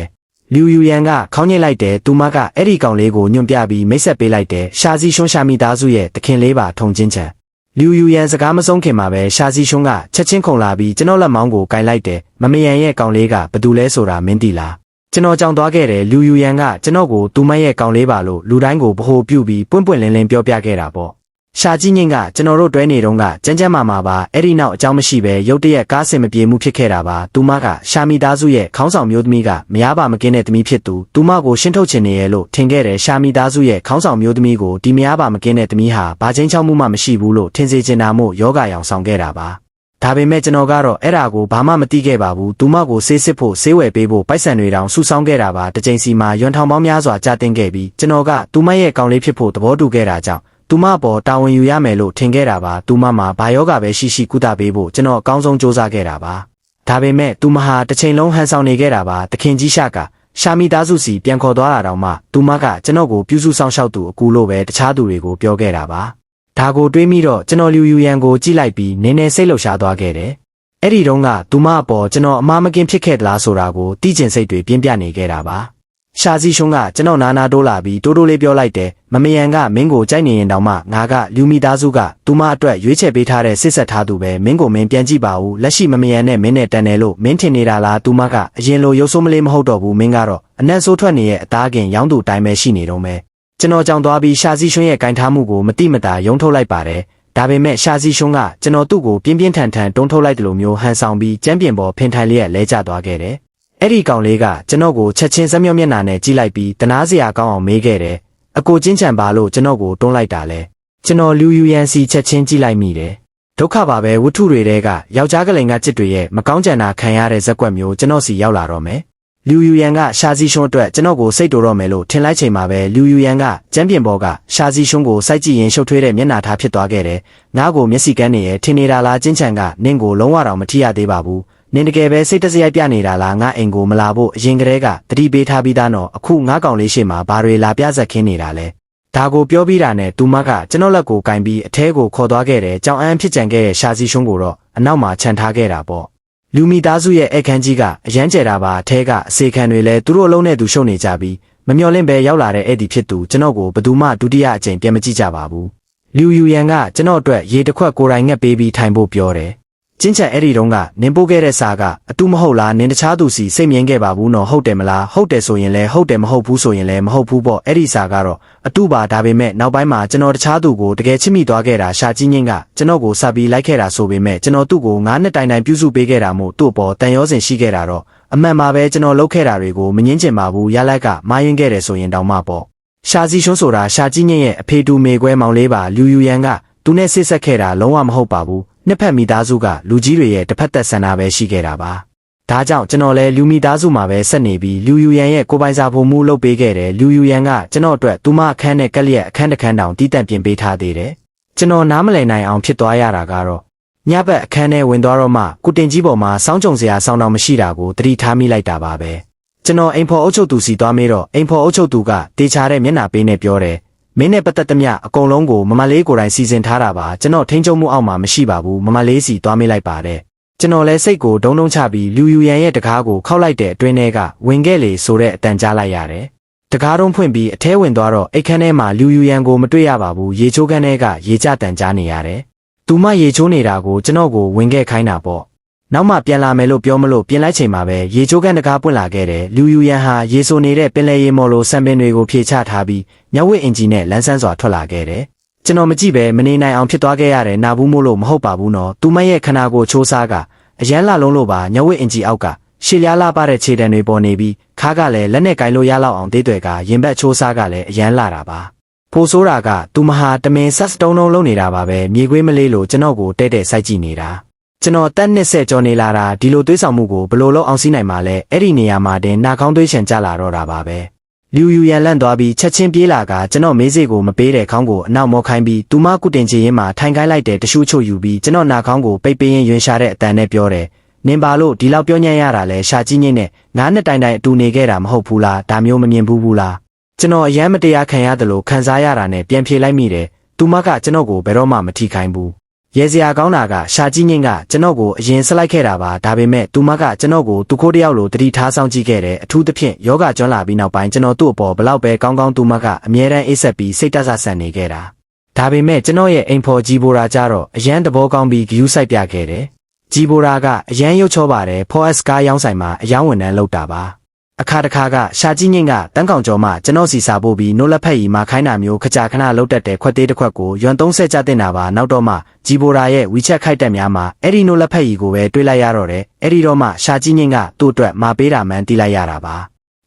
လူယူရန်ကခေါင်းညစ်လိုက်တယ်သူမကအဲ့ဒီကောင်လေးကိုညွန့်ပြပြီးမိတ်ဆက်ပေးလိုက်တယ်ရှာစီရှွန်းရှာမိသားစုရဲ့တခင်လေးပါထုံချင်းချံလူယူရန်စကားမဆုံးခင်မှာပဲရှာစီရှွန်းကချက်ချင်းခုန်လာပြီးကျွန်တော်လက်မောင်းကိုကင်လိုက်တယ်မမယံရဲ့ကောင်လေးကဘသူလဲဆိုတာမင်းသိလားကျွန်တော်ကြောင်သွားခဲ့တယ်လူယူရန်ကကျွန်တော်ကိုသူမရဲ့ကောင်လေးပါလို့လူတိုင်းကိုဗဟိုပြုပြီးပွင့်ပွင့်လင်းလင်းပြောပြခဲ့တာပေါ့ရှာကြီးညင်းကကျွန်တော်တို့တွဲနေတုန်းကကြမ်းကြမ်းမာမာပါအဲ့ဒီနောက်အကြောင်းမရှိပဲရုတ်တရက်ကားစင်မပြေမှုဖြစ်ခဲ့တာပါသူမကရှာမိသားစုရဲ့ခေါင်းဆောင်မျိုးသမီးကမရပါမကင်းတဲ့သမီးဖြစ်သူမကိုရှင်းထုတ်ချင်နေရဲ့လို့ထင်ခဲ့တယ်ရှာမိသားစုရဲ့ခေါင်းဆောင်မျိုးသမီးကိုဒီမရပါမကင်းတဲ့သမီးဟာဘာချင်းချောက်မှုမှမရှိဘူးလို့ထင်စေချင်တာမို့ယောဂရောင်ဆောင်ခဲ့တာပါဒါပေမဲ့ကျွန်တော်ကတော့အဲ့ဒါကိုဘာမှမသိခဲ့ပါဘူးသူမကိုဆေးစစ်ဖို့ဆေးဝယ်ပေးဖို့ပိုက်ဆံတွေတောင်စုဆောင်းခဲ့တာပါတစ်ချိန်စီမှာရွံထောင်ပေါင်းများစွာကြာတင်ခဲ့ပြီးကျွန်တော်ကသူမရဲ့ကောင်လေးဖြစ်ဖို့သဘောတူခဲ့တာကြောင့်သူမပေါ်တာဝန်ယူရမယ်လို့ထင်ခဲ့တာပါသူမမှာဘာယောဂပဲရှိကုသပေးဖို့ကျွန်တော်အကောင်းဆုံးစူးစမ်းခဲ့တာပါဒါပေမဲ့သူမဟာတစ်ချိန်လုံးဟန်ဆောင်နေခဲ့တာပါတခင်ကြီးရှာမိသားစုစီပြန်ခေါ်သွားတာတောင်မှသူမကကျွန်တော်ကိုပြုစုဆောင်ရှောက်သူအကူလို့ပဲတခြားသူတွေကိုပြောခဲ့တာပါဒါကိုတွေးမိတော့ကျွန်တော်လူယူရန်ကိုကြည့်လိုက်ပြီးနည်းနည်းစိတ်လှုပ်ရှားသွားခဲ့တယ်အဲ့ဒီတုန်းကသူမအပေါ်ကျွန်တော်အမှားမကင်းဖြစ်ခဲ့သလားဆိုတာကိုသိကျင်စိတ်တွေပြင်းပြနေခဲ့တာပါရှာစီရှုံးကကျွန်တော်နာတိုးလာပြီးတိုးလေးပြောလိုက်တယ်မမယံကမင်းကိုကြိုက်နေရင်တောင်မှငါကလူမိသားစုကသူမအတွက်ရွေးချယ်ပေးထားတဲ့စစ်ဆက်ထားသူပဲမင်းကိုမင်းပြန်ကြည့်ပါဦးလက်ရှိမမယံနဲ့မင်းနဲ့တန်တယ်လို့မင်းထင်နေတာလားသူမကအရင်လိုရုပ်ဆိုးမလေးမဟုတ်တော့ဘူးမင်းကတော့အနက်ဆိုးထွက်နေရဲ့အသားကင်ရောင်းသူတိုင်းပဲရှိနေတော့မယ်ကျွန်တော်ကြောင်သွားပြီးရှာစီရှုံးရဲ့ဂိုင်ထားမှုကိုမတိမတာယုံထုတ်လိုက်ပါတယ်ဒါပေမဲ့ရှာစီရှုံးကကျွန်တော်သူ့ကိုပြင်းပြင်းထန်ထန်တွန်းထုတ်လိုက်တယ်လို့မျိုးဟန်ဆောင်ပြီးကျမ်းပြင်ပေါ်ဖင်ထိုင်လျက်လဲကျသွားခဲ့တယ်အဲ့ဒီကောင်လေးကကျွန်တော်ကိုချက်ချင်းစမျောမျက်နှာနဲ့ကြည့်လိုက်ပြီးတနာစရာကောင်းအောင်မေးခဲ့တယ်အကိုချင်းချံပါလို့ကျွန်တော်ကိုတွန်းလိုက်တာလဲကျွန်တော်လူယူရန်စီချက်ချင်းကြည့်လိုက်မိတယ်ဒုက္ခပါပဲဝတ္ထုတွေတဲကယောက်ျားကလေးကจิตတွေရဲ့မကောင်းကြံတာခံရတဲ့ဇက်ကွက်မျိုးကျွန်တော်စီရောက်လာတော့မယ်လူယူရန်ကရှာစီရှွန်းအတွက်ကျွန်တော်ကိုစိတ်တူတော့မယ်လို့ထင်လိုက်ချိန်မှာပဲလူယူရန်ကကျမ်းပြင်ပေါ်ကရှာစီရှွန်းကိုစိုက်ကြည့်ရင်ရှုပ်ထွေးတဲ့မျက်နှာထားဖြစ်သွားခဲ့တယ်ငါ့ကိုမျက်စိကန်းနေရဲ့ထင်နေတာလားချင်းချံကနင့်ကိုလုံးဝတော့မထိရသေးပါဘူးနင်တကယ်ပဲစိတ်တစရိုက်ပြနေတာလားငါအိမ်ကိုမလာဖို့အရင်ကတည်းကတတိပေးထားပြီးသားတော့အခုငါကောင်လေးရှိမှဘာတွေလာပြဆက်ခင်းနေတာလဲဒါကိုပြောပြီးတာနဲ့သူမကကျွန်တော်လက်ကိုကင်ပြီးအထဲကိုခေါ်သွားခဲ့တယ်ကြောင်အန်းဖြစ်ကြံခဲ့တဲ့ရှာစီရှုံးကိုတော့အနောက်မှာခြံထားခဲ့တာပေါ့လူမိသားစုရဲ့အခန်းကြီးကအရန်ကျဲတာပါအထဲကအစေခံတွေလည်းသူတို့အလုံးနဲ့သူရှုံနေကြပြီးမမျော်လင့်ပဲရောက်လာတဲ့အဲ့ဒီဖြစ်သူကျွန်တော်ကိုဘယ်သူမှဒုတိယအကြိမ်ပြန်မကြည့်ကြပါဘူးလူယူရန်ကကျွန်တော်အတွက်ရေတစ်ခွက်ကိုယ်တိုင်ငှက်ပေးပြီးထိုင်ဖို့ပြောတယ်ချင်းချန်အဲ့ဒီတုန်းကနင်ပို့ခဲ့တဲ့စာကအတူမဟုတ်လားနင်တခြားသူစီစိတ်မြင်ခဲ့ပါဘူးနော်ဟုတ်တယ်မလားဟုတ်တယ်ဆိုရင်လည်းဟုတ်တယ်မဟုတ်ဘူးဆိုရင်လည်းမဟုတ်ဘူးပေါ့အဲ့ဒီစာကတော့အတူပါဒါပေမဲ့နောက်ပိုင်းမှာကျွန်တော်တခြားသူကိုတကယ်ချစ်မိသွားခဲ့တာရှာကြီးညင်းကကျွန်တော်ကိုစပ်ပြီးလိုက်ခဲ့တာဆိုပေမဲ့ကျွန်တော်သူ့ကို9နှစ်တိုင်တိုင်ပြုစုပေးခဲ့တာမို့သူ့အပေါ်တန်ရောစင်ရှိခဲ့တာတော့အမှန်ပါပဲကျွန်တော်လုပ်ခဲ့တာတွေကိုမငင်းချင်ပါဘူးရလိုက်ကမာယွင်းခဲ့တယ်ဆိုရင်တောင်မှပေါ့ရှာစီရှွန်းဆိုတာရှာကြီးညင်းရဲ့အဖေတူမေခွဲမောင်လေးပါလူယူရန်ကသူနဲ့ဆစ်ဆက်ခဲ့တာလုံးဝမဟုတ်ပါဘူးနှစ်ဖက်မိသားစုကလူကြီးတွေရဲ့တစ်ဖက်သက်ဆန္ဒပဲရှိခဲ့တာပါဒါကြောင့်ကျွန်တော်လည်းလူမိသားစုမှာပဲဆက်နေပြီးလူယူရန်ရဲ့ကိုပိုင်စာဖို့မှုလုပ်ပေးခဲ့တယ်လူယူရန်ကကျွန်တော်အတွက်သူမအခန်းနဲ့ကက်လျက်အခန်းတစ်ခန်းတောင်တီးတန့်ပြင်ပေးထားသေးတယ်ကျွန်တော်နားမလည်နိုင်အောင်ဖြစ်သွားရတာကတော့ညဘက်အခန်းထဲဝင်သွားတော့မှကုတင်ကြီးပေါ်မှာစောင်းကြုံစရာစောင်းတော်မရှိတာကိုသတိထားမိလိုက်တာပါပဲကျွန်တော်အိမ်ဖော်အုပ်ချုပ်သူစီသွားမေးတော့အိမ်ဖော်အုပ်ချုပ်သူကတေချာတဲ့မျက်နှာပေးနဲ့ပြောတယ်မင်းနဲ့ပတ်သက်သမျှအကုန်လုံးကိုမမလေးကိုယ်တိုင်စီစဉ်ထားတာပါကျွန်တော်ထိန်းချုပ်မှုအောက်မှာမရှိပါဘူးမမလေးစီသွားမေးလိုက်ပါတယ်ကျွန်တော်လည်းစိတ်ကိုဒုံဒုံချပြီးလူယူရန်ရဲ့တကားကိုခောက်လိုက်တဲ့အတွင်းထဲကဝင်ခဲ့လေဆိုတဲ့အတန်ကြားလိုက်ရတယ်တကားတုံးဖွင့်ပြီးအထဲဝင်သွားတော့အိတ်ခမ်းထဲမှာလူယူရန်ကိုမတွေ့ရပါဘူးရေချိုးခမ်းထဲကရေကျတန်ကြားနေရတယ်သူမရေချိုးနေတာကိုကျွန်တော်ကိုဝင်ခဲ့ခိုင်းတာပေါ့နောက်မှပြန်လာမယ်လို့ပြောမလို့ပြင်လိုက်ချိန်မှာပဲရေချိုးခမ်းတကားပွင့်လာခဲ့တယ်လူယူရန်ဟာရေဆိုနေတဲ့ပင်လယ်ရေမော်လိုဆံပင်တွေကိုဖြေချထားပြီးညဝိအင်ဂျီနဲ့လန်းဆန်းစွာထွက်လာခဲ့တယ်ကျွန်တော်မကြည့်ပဲမနေနိုင်အောင်ဖြစ်သွားခဲ့ရတယ်နာဘူးမို့လို့မဟုတ်ပါဘူးနော်သူမရဲ့ခနာကိုချိုးစားကအရန်လာလုံးလို့ပါညဝိအင်ဂျီအောက်ကရှေ့လျားလာပါတဲ့ခြေတံတွေပေါ်နေပြီးခါကလည်းလက်နဲ့ကင်လို့ရလောက်အောင်သေးတွေကရင်ဘက်ချိုးစားကလည်းအရန်လာတာပါဖိုးဆိုးတာကသူမဟာတမင်ဆက်တုံးလုံးလုံးနေတာပါပဲမြေခွေးမလေးလို့ကျွန်တော်ကိုတဲ့တဲ့စိုက်ကြည့်နေတာကျွန်တော်တက်နှစ်ဆက်ကြော်နေလာတာဒီလိုသွေးဆောင်မှုကိုဘလို့လုံးအောင်စီးနိုင်မှာလဲအဲ့ဒီနေရာမှာတင်နှာခေါင်းသွေးချင်ကြလာတော့တာပါပဲလူယူရန်လန့်သွားပြီးချက်ချင်းပြေးလာကကျွန်တော်မေးစေကိုမပေးတဲ့ခေါင်းကိုအနောက်မောခိုင်းပြီးသူမကုတင်ချင်ရင်မှထိုင်ခိုင်းလိုက်တဲ့တရှူးချို့ယူပြီးကျွန်တော်နှာခေါင်းကိုပိတ်ပေးရင်ရွင်ရှာတဲ့အတန်နဲ့ပြောတယ် နင်ပါလို့ဒီလောက်ပြောညံ့ရတာလဲရှာကြီးညိတ်နဲ့ငါးနှစ်တိုင်တိုင်အတူနေခဲ့တာမဟုတ်ဘူးလားဒါမျိုးမမြင်ဘူးလားကျွန်တော်အယမ်းမတရားခံရတယ်လို့ခံစားရတာနဲ့ပြန်ဖြေလိုက်မိတယ်သူမကကျွန်တော်ကိုဘယ်တော့မှမထိခိုင်းဘူးရဲစရာကောင်းတာကရှာကြီးညိတ်ကကျွန်တော်ကိုအရင်ဆက်လိုက်ခဲ့တာပါဒါပေမဲ့သူမကကျွန်တော်ကိုသူခိုးတယောက်လိုတတိထားဆောင်ကြည့်ခဲ့တယ်အထူးသဖြင့်ယောဂကျွမ်းလာပြီးနောက်ပိုင်းကျွန်တော်သူ့အပေါ်ဘလောက်ပဲကောင်းကောင်းသူမကအမြဲတမ်းအိပ်ဆက်ပြီးစိတ်တဆဆန်နေခဲ့တာဒါပေမဲ့ကျွန်တော်ရဲ့အိမ်ဖော်ကြီးဘိုရာကြတော့အရန်သဘောကောင်းပြီးဂယူးဆိုင်ပြခဲ့တယ်ကြီးဘိုရာကအရန်ရုပ်ချောပါတယ်ဖော် S ကားရောင်းဆိုင်မှာအယောင်းဝန်ထမ်းလုပ်တာပါအခါတခါကရှာကြီးညိတ်ကတန်းကောင်ကျော်မှကျွန်တော်စီစာပို့ပြီးနိုးလက်ဖက်ရီမှာခိုင်းတာမျိုးခကြခဏလုတ်တက်တဲ့ခွက်သေးတစ်ခွက်ကိုရွံ30ကျတင်တာပါနောက်တော့မှဂျီဘိုရာရဲ့ဝီချက်ခိုက်တက်များမှာအဲ့ဒီနိုးလက်ဖက်ရီကိုပဲတွေးလိုက်ရတော့တယ်အဲ့ဒီတော့မှရှာကြီးညိတ်ကသူ့အတွက်မာပေးတာမှန်းတီးလိုက်ရတာပ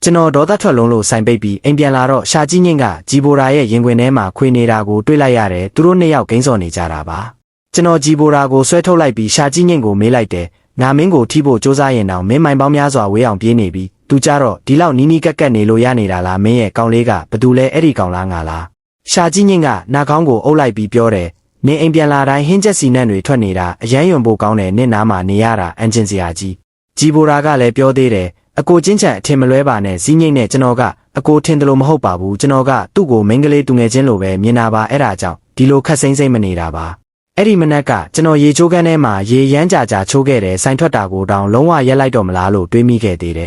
ါကျွန်တော်ဒေါသထွက်လုံးလို့ဆိုင်ပိတ်ပြီးအိမ်ပြန်လာတော့ရှာကြီးညိတ်ကဂျီဘိုရာရဲ့ရင်ခွင်ထဲမှာခွေနေတာကိုတွေးလိုက်ရတယ်သူတို့နှစ်ယောက်ဂိမ်းစော်နေကြတာပါကျွန်တော်ဂျီဘိုရာကိုဆွဲထုတ်လိုက်ပြီးရှာကြီးညိတ်ကိုမေးလိုက်တယ်ငါမင်းကိုထိဖို့စူးစမ်းရင်တော့မင်းမိုင်ပေါင်းများစွာဝေးအောင်ပြေးနေပြီသူကြတော့ဒီလောက်နီးနီးကက်ကက်နေလို့ရနေတာလားမင်းရဲ့ကောင်လေးကဘသူလဲအဲ့ဒီကောင်လားငါလားရှာကြီးညိတ်ကနာကောင်းကိုအုပ်လိုက်ပြီးပြောတယ်နင်အိမ်ပြန်လာတိုင်းဟင်းချက်စီနံ့တွေထွက်နေတာအရန်ယွန်ဖို့ကောင်းတယ်နင့်နားမှာနေရတာအန်ဂျင်စရာကြီးဂျီဘိုရာကလည်းပြောသေးတယ်အကိုချင်းချန်အထင်မလွဲပါနဲ့ဇီးညိတ်နဲ့ကျွန်တော်ကအကိုထင်တယ်လို့မဟုတ်ပါဘူးကျွန်တော်ကသူ့ကိုမိန်းကလေးတူငယ်ချင်းလိုပဲမြင်တာပါအဲ့ဒါကြောင့်ဒီလိုခက်စိမ့်စိမ့်မနေတာပါအဲ့ဒီမနက်ကကျွန်တော်ရေချိုးကန်းထဲမှာရေရမ်းကြချိုးခဲ့တယ်ဆိုင်ထွက်တာကိုတောင်လုံးဝရက်လိုက်တော့မလားလို့တွေးမိခဲ့သေးတယ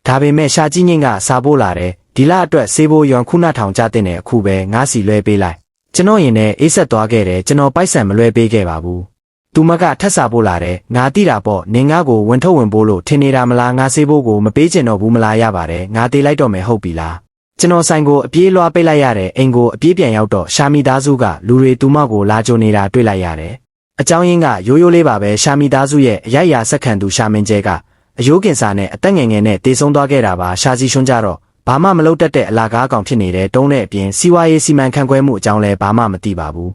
်ဒါပေမဲ့ရှာကြီးညိတ်ကစားဖို့လာတယ်ဒီလအတွက်ဆေးဖို့ရွံခုနထောင်ကြတဲ့နဲ့အခုပဲငါးစီလွှဲပေးလိုက်ကျွန်တော်ရင်နဲ့အေးဆက်သွားခဲ့တယ်ကျွန်တော်ပိုက်ဆံမလွှဲပေးခဲ့ပါဘူးသူမကထက်စားဖို့လာတယ်ငါတိတာပေါ့နင်ငါကိုဝင်ထုတ်ဝင်ဖို့လို့ထင်နေတာမလားငါဆေးဖို့ကိုမပေးချင်တော့ဘူးမလားရပါတယ်ငါသေးလိုက်တော့မယ်ဟုတ်ပြီလားကျွန်တော်ဆိုင်ကိုအပြေးလွှားပိတ်လိုက်ရတယ်အိမ်ကိုအပြေးပြန်ရောက်တော့ရှာမီသားစုကလူတွေသူမကိုလာကြိုနေတာတွေ့လိုက်ရတယ်အကြောင်းရင်းကရိုးရိုးလေးပါပဲရှာမီသားစုရဲ့အရိုက်ရာဆက်ခံသူရှာမင်းကျဲကအယိုးကင်စာနဲ့အသက်ငယ်ငယ်နဲ့တေဆုံးသွားခဲ့တာပါရှာစီရှွန်းကြတော့ဘာမှမလုပ်တတ်တဲ့အလာကားကောင်ဖြစ်နေတဲ့တုံးတဲ့အပြင်စီဝါရေးစီမံခန့်ခွဲမှုအကြောင်းလဲဘာမှမသိပါဘူး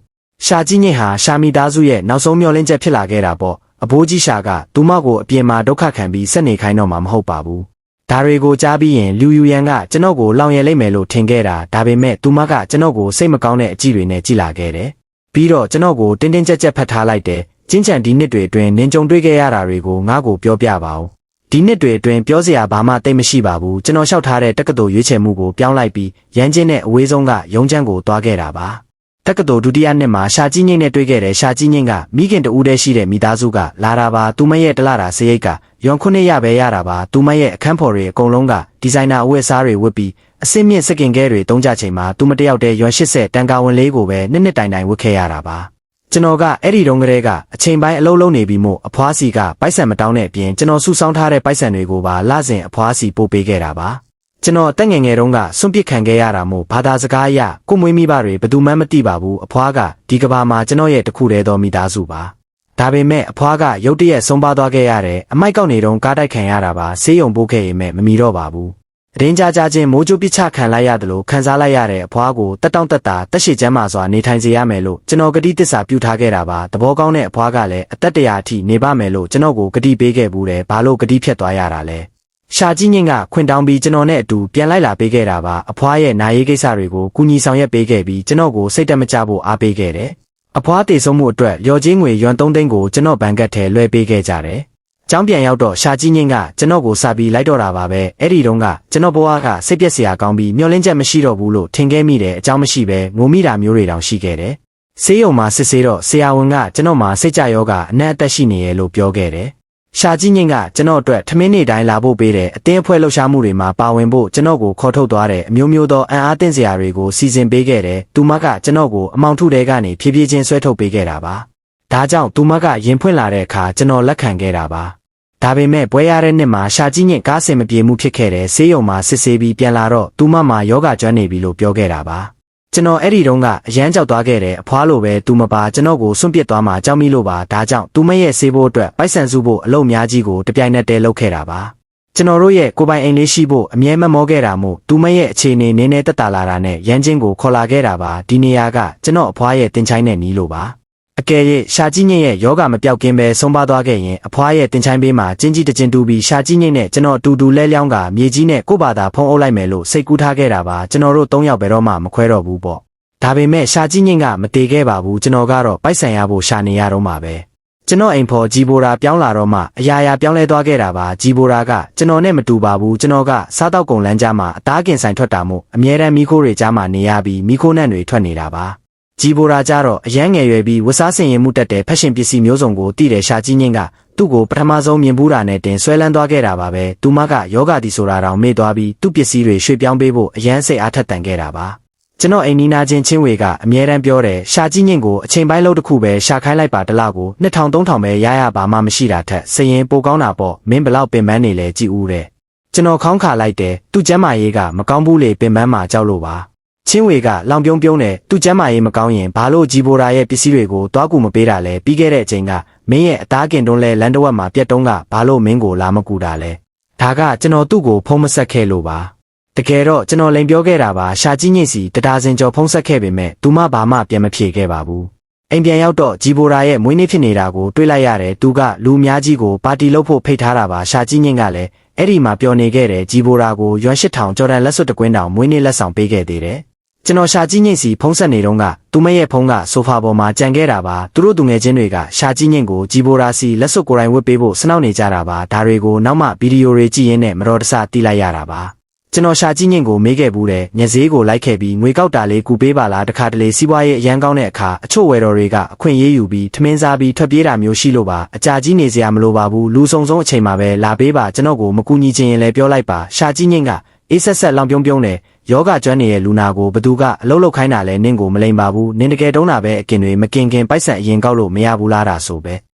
ရှာကြီးညိတ်ဟာရှာမီသားစုရဲ့နောက်ဆုံးမျှော်လင့်ချက်ဖြစ်လာခဲ့တာပေါ့အဘိုးကြီးရှာကသူမကိုအပြင်မှာဒုက္ခခံပြီးဆက်နေခိုင်းတော့မှာမဟုတ်ပါဘူးဒါတွေကိုကြားပြီးရင်လူယူရန်ကကျွန်တော်ကိုလောင်ရလိမ့်မယ်လို့ထင်ခဲ့တာဒါပေမဲ့သူမကကျွန်တော်ကိုစိတ်မကောင်းတဲ့အကြည့်တွေနဲ့ကြည့်လာခဲ့တယ်ပြီးတော့ကျွန်တော်ကိုတင်းတင်းကြပ်ကြပ်ဖတ်ထားလိုက်တယ်ကျင်းချန်ဒီနှစ်တွေအတွင်းနင်ကြုံတွေ့ခဲ့ရတာတွေကိုငါ့ကိုပြောပြပါဦးဒီနှစ်တွေအတွင်းပြောစရာဘာမှသိမရှိပါဘူးကျွန်တော်လျှောက်ထားတဲ့တက္ကသိုလ်ရွေးချယ်မှုကိုပြောင်းလိုက်ပြီးရန်ချင်းနဲ့အဝေးဆုံးကရုံးချမ်းကိုသွားခဲ့တာပါတက္ကသိုလ်ဒုတိယနှစ်မှာရှာကြီးညိတ်နဲ့တွေ့ခဲ့တဲ့ရှာကြီးညိတ်ကမိခင်တူဦးတည်းရှိတဲ့မိသားစုကလာတာပါသူမရဲ့တလတာစရိတ်ကရွန်9ရပဲရတာပါသူမရဲ့အခန်းဖော်တွေအကုန်လုံးကဒီဇိုင်နာအဝတ်အစားတွေဝတ်ပြီးအစင်းမြင့်စကင်ကဲတွေတုံးကြချိန်မှာသူမတယောက်တည်းရွန်80တန်ကာဝင်လေးကိုပဲနှစ်တိုင်တိုင်ဝတ်ခဲ့ရတာပါကျွန်တော်ကအဲ့ဒီတုန်းကတည်းကအချိန်ပိုင်းအလုံးလုံးနေပြီးမို့အဖွားစီကပိုက်ဆံမတောင်းတဲ့အပြင်ကျွန်တော်စုဆောင်းထားတဲ့ပိုက်ဆံတွေကိုပါလစဉ်အဖွားစီပို့ပေးခဲ့တာပါကျွန်တော်တက်ငယ်ငယ်တုန်းကစွန့်ပစ်ခံခဲ့ရတာမို့ဘာသာစကားအရကိုမွေးမိဘတွေဘယ်သူမှမသိပါဘူးအဖွားကဒီကဘာမှာကျွန်တော်ရဲ့တခုတည်းသောမိသားစုပါဒါပေမဲ့အဖွားကရုတ်တရက်ဆုံးပါသွားခဲ့ရတယ်အမိုက်ကောက်နေတုန်းကားတိုက်ခံရတာပါဆေးရုံပို့ခဲ့ရင်မမီတော့ပါဘူးအရင်ကြားချင်းမိုးကြိုးပစ်ချခံလိုက်ရတယ်လို့ခံစားလိုက်ရတဲ့အဖွားကိုတက်တောင့်တက်တာတက်ရှိချမ်းမှစွာနေထိုင်စေရမယ်လို့ကျွန်တော်ဂတိတစ္ဆာပြုထားခဲ့တာပါသဘောကောင်းတဲ့အဖွားကလည်းအသက်100အထိနေပါမယ်လို့ကျွန်တော်ကိုဂတိပေးခဲ့ဘူးတယ်ဘာလို့ဂတိဖြတ်သွားရတာလဲရှာကြီးညိတ်ကခွင်တောင်းပြီးကျွန်တော်နဲ့အတူပြန်လိုက်လာပေးခဲ့တာပါအဖွားရဲ့နာရေးကိစ္စတွေကိုကူညီဆောင်ရွက်ပေးခဲ့ပြီးကျွန်တော်ကိုစိတ်တက်မကြဖို့အားပေးခဲ့တယ်အဖွားတည်ဆုံးမှုအတွက်လျော်ကြေးငွေရွမ်3သိန်းကိုကျွန်တော်ဘဏ်ကတ်ထဲလွှဲပေးခဲ့ကြတယ်ကျောင်းပြန်ရောက်တော့ရှာကြီးညိတ်ကကျွန်တော်ကိုစာပြီးလိုက်တော့တာပါပဲအဲ့ဒီတုန်းကကျွန်တော်ဘဝကစိတ်ပျက်စရာကောင်းပြီးမျောလင့်ချက်မရှိတော့ဘူးလို့ထင်ခဲ့မိတယ်အကြောင်းမရှိပဲငိုမိတာမျိုးတွေတောင်ရှိခဲ့တယ်ဆေးရုံမှာစစ်ဆေးတော့ဆရာဝန်ကကျွန်တော်မှာစိတ်ကြယောဂအနက်အသက်ရှိနေရလို့ပြောခဲ့တယ်ရှာကြီးညိတ်ကကျွန်တော်အတွက်ထမင်းနေတိုင်းလာဖို့ပေးတယ်အတင်းအဖွဲလှုပ်ရှားမှုတွေမှာပါဝင်ဖို့ကျွန်တော်ကိုခေါ်ထုတ်သွားတယ်အမျိုးမျိုးသောအံ့အားသင့်စရာတွေကိုစီစဉ်ပေးခဲ့တယ်သူမကကျွန်တော်ကိုအမောင်ထုတဲကနေဖြည်းဖြည်းချင်းဆွဲထုတ်ပေးခဲ့တာပါဒါကြောင့်သူမကရင်ဖွင့်လာတဲ့အခါကျွန်တော်လက်ခံခဲ့တာပါဒါပေမဲ့ပွဲရတဲ့နှစ်မှာရှာကြီးညိတ်ကားဆင်မပြေမှုဖြစ်ခဲ့တယ်ဆေးရုံမှာစစ်ဆေးပြီးပြန်လာတော့သူမမှာယောဂကျွမ်းနေပြီလို့ပြောခဲ့တာပါကျွန်တော်အဲ့ဒီတုန်းကအရန်ကြောက်သွားခဲ့တယ်အဖွားလိုပဲသူမပါကျွန်တော်ကိုစွန့်ပစ်သွားမှကြောက်မိလို့ပါဒါကြောင့်သူမရဲ့ဆေးဖို့အတွက်ပိုက်ဆံစုဖို့အလုပ်များကြီးကိုတပြိုင်နက်တည်းလုပ်ခဲ့တာပါကျွန်တော်တို့ရဲ့ကိုပိုင်အိမ်လေးရှိဖို့အမြဲမမောခဲ့တာမို့သူမရဲ့အခြေအနေနည်းနည်းတက်တာလာတာနဲ့ရန်ချင်းကိုခေါ်လာခဲ့တာပါဒီနေရာကကျွန်တော်အဖွားရဲ့တင်ချိုင်းနဲ့နီးလို့ပါအကယ်၍ရှာကြီးညိတ်ရဲ့ယောဂမပြောက်ကင်းပဲဆုံးပါသွားခဲ့ရင်အဖွားရဲ့တင်ချိုင်းပေးမှာကျင်းကြီးတကျင်းတူပြီးရှာကြီးညိတ်နဲ့ကျွန်တော်အတူတူလဲလျောင်းကမြေကြီးနဲ့ကို့ဘာသာဖုံးအုပ်လိုက်မယ်လို့စိတ်ကူးထားခဲ့တာပါကျွန်တော်တို့3ယောက်ပဲတော့မှမခွဲတော့ဘူးပေါ့ဒါပေမဲ့ရှာကြီးညိတ်ကမတေခဲ့ပါဘူးကျွန်တော်ကတော့ပိုက်ဆံရဖို့ရှာနေရတော့မှာပဲ ကျွန်တော်အိမ်ဖော်ဂျီဘိုရာပြောင်းလာတော့မှအရာရာပြောင်းလဲသွားခဲ့တာပါဂျီဘိုရာကကျွန်တော်နဲ့မတူပါဘူးကျွန်တော်ကစားတောက်ကုန်လမ်းကြားမှာအသားကင်ဆိုင်ထွက်တာမို့အမြဲတမ်းမီခိုးတွေကြားမှာနေရပြီးမီခိုးနှံ့တွေထွက်နေတာပါဂျီဘိုရာကြတော့အရန်ငယ်ရွယ်ပြီးဝတ်စားဆင်ရင်မှုတက်တဲ့ဖက်ရှင်ပစ္စည်းမျိုးစုံကိုတည်တယ်ရှာကြီးညင်းကသူ့ကိုပထမဆုံးမြင်ဘူးတာနဲ့တင်ဆွဲလန်းသွားခဲ့တာပါပဲသူမကယောဂတီဆိုတာတောင်မေ့သွားပြီးသူ့ပစ္စည်းတွေရွှေ့ပြောင်းပေးဖို့အရန်စိတ်အားထက်သန်ခဲ့တာပါကျွန်တော်အိမ်နီးနားချင်းချင်းဝေကအမြဲတမ်းပြောတယ်ရှာကြီးညင်းကိုအချိန်ပိုင်းလုံးတစ်ခုပဲရှာခိုင်းလိုက်ပါတလားကို2000-3000ပဲရပါမှမရှိတာထက်စရင်ပိုကောင်းတာပေါ့မင်းဘလောက်ပင်ပန်းနေလဲကြည်ဦးတဲ့ကျွန်တော်ခေါင်းခါလိုက်တယ်သူ့ကျမ်းမာရေးကမကောင်းဘူးလေပင်ပန်းမှာကြောက်လို့ပါချင်းဝေကလောင်ပြုံးပြုံးနဲ့သူ့ကျမ်းမာရေးမကောင်းရင်ဘာလို့ဂျီဘိုရာရဲ့ပစ္စည်းတွေကိုတွားကူမပေးတာလဲပြီးခဲ့တဲ့အချိန်ကမင်းရဲ့အသားကင်တွန်းလဲလန်တဝက်မှာပြက်တုံးကဘာလို့မင်းကိုလာမကူတာလဲဒါကကျွန်တော်သူ့ကိုဖုံးမဆက်ခဲ့လို့ပါတကယ်တော့ကျွန်တော်လိန်ပြောခဲ့တာပါရှာကြီးညိတ်စီတဒါစင်ကျော်ဖုံးဆက်ခဲ့ပေမဲ့သူမဘာမှပြန်မဖြေခဲ့ပါဘူးအိမ်ပြန်ရောက်တော့ဂျီဘိုရာရဲ့မွေးနေ့ဖြစ်နေတာကိုတွေးလိုက်ရတယ်သူကလူအများကြီးကိုပါတီလုပ်ဖို့ဖိတ်ထားတာပါရှာကြီးညိတ်ကလည်းအဲ့ဒီမှာပျော်နေခဲ့တယ်ဂျီဘိုရာကိုရွှန်8000ကျော်တန်လက်စွပ်တကွင်းတောင်မွေးနေ့လက်ဆောင်ပေးခဲ့သေးတယ်ကျွန်တော်ရှာကြီးညိတ်စီဖုံးဆက်နေတော့ကသူမရဲ့ဖုံးကဆိုဖာပေါ်မှာကြံခဲ့တာပါသူတို့သူငယ်ချင်းတွေကရှာကြီးညိတ်ကိုဂျီဘိုရာစီလက်စွပ်ကိုယ်တိုင်ဝတ်ပေးဖို့စနှောက်နေကြတာပါဒါတွေကိုနောက်မှဗီဒီယိုတွေကြည့်ရင်းနဲ့မတော်တဆတိလိုက်ရတာပါကျွန်တော်ရှာကြီးညင်ကိုမေးခဲ့ဘူးတဲ့ညဈေးကိုလိုက်ခဲ့ပြီးငွေကောက်တာလေးကူပေးပါလားတခါတလေစီးပွားရေးအရန်ကောင်းတဲ့အခါအချို့ဝယ်တော်တွေကအခွင့်ရေးယူပြီးထမင်းစားပြီးထွက်ပြေးတာမျိုးရှိလို့ပါအကြာကြီးနေစရာမလိုပါဘူးလူဆုံဆုံးအချိန်မှာပဲလာပေးပါကျွန်တော်ကိုမကူညီချင်ရင်လည်းပြောလိုက်ပါရှာကြီးညင်ကအေးဆက်ဆက်လောင်ပြုံးပြုံးနဲ့ယောဂကျွမ်းနေတဲ့လူနာကိုဘသူကအလုပ်လုပ်ခိုင်းတာလဲနင့်ကိုမလိမ်ပါဘူးနင်တကယ်တုံးတာပဲအကင်တွေမကင်ပိုက်ဆံအရင်ကောက်လို့မရဘူးလားတာဆိုပ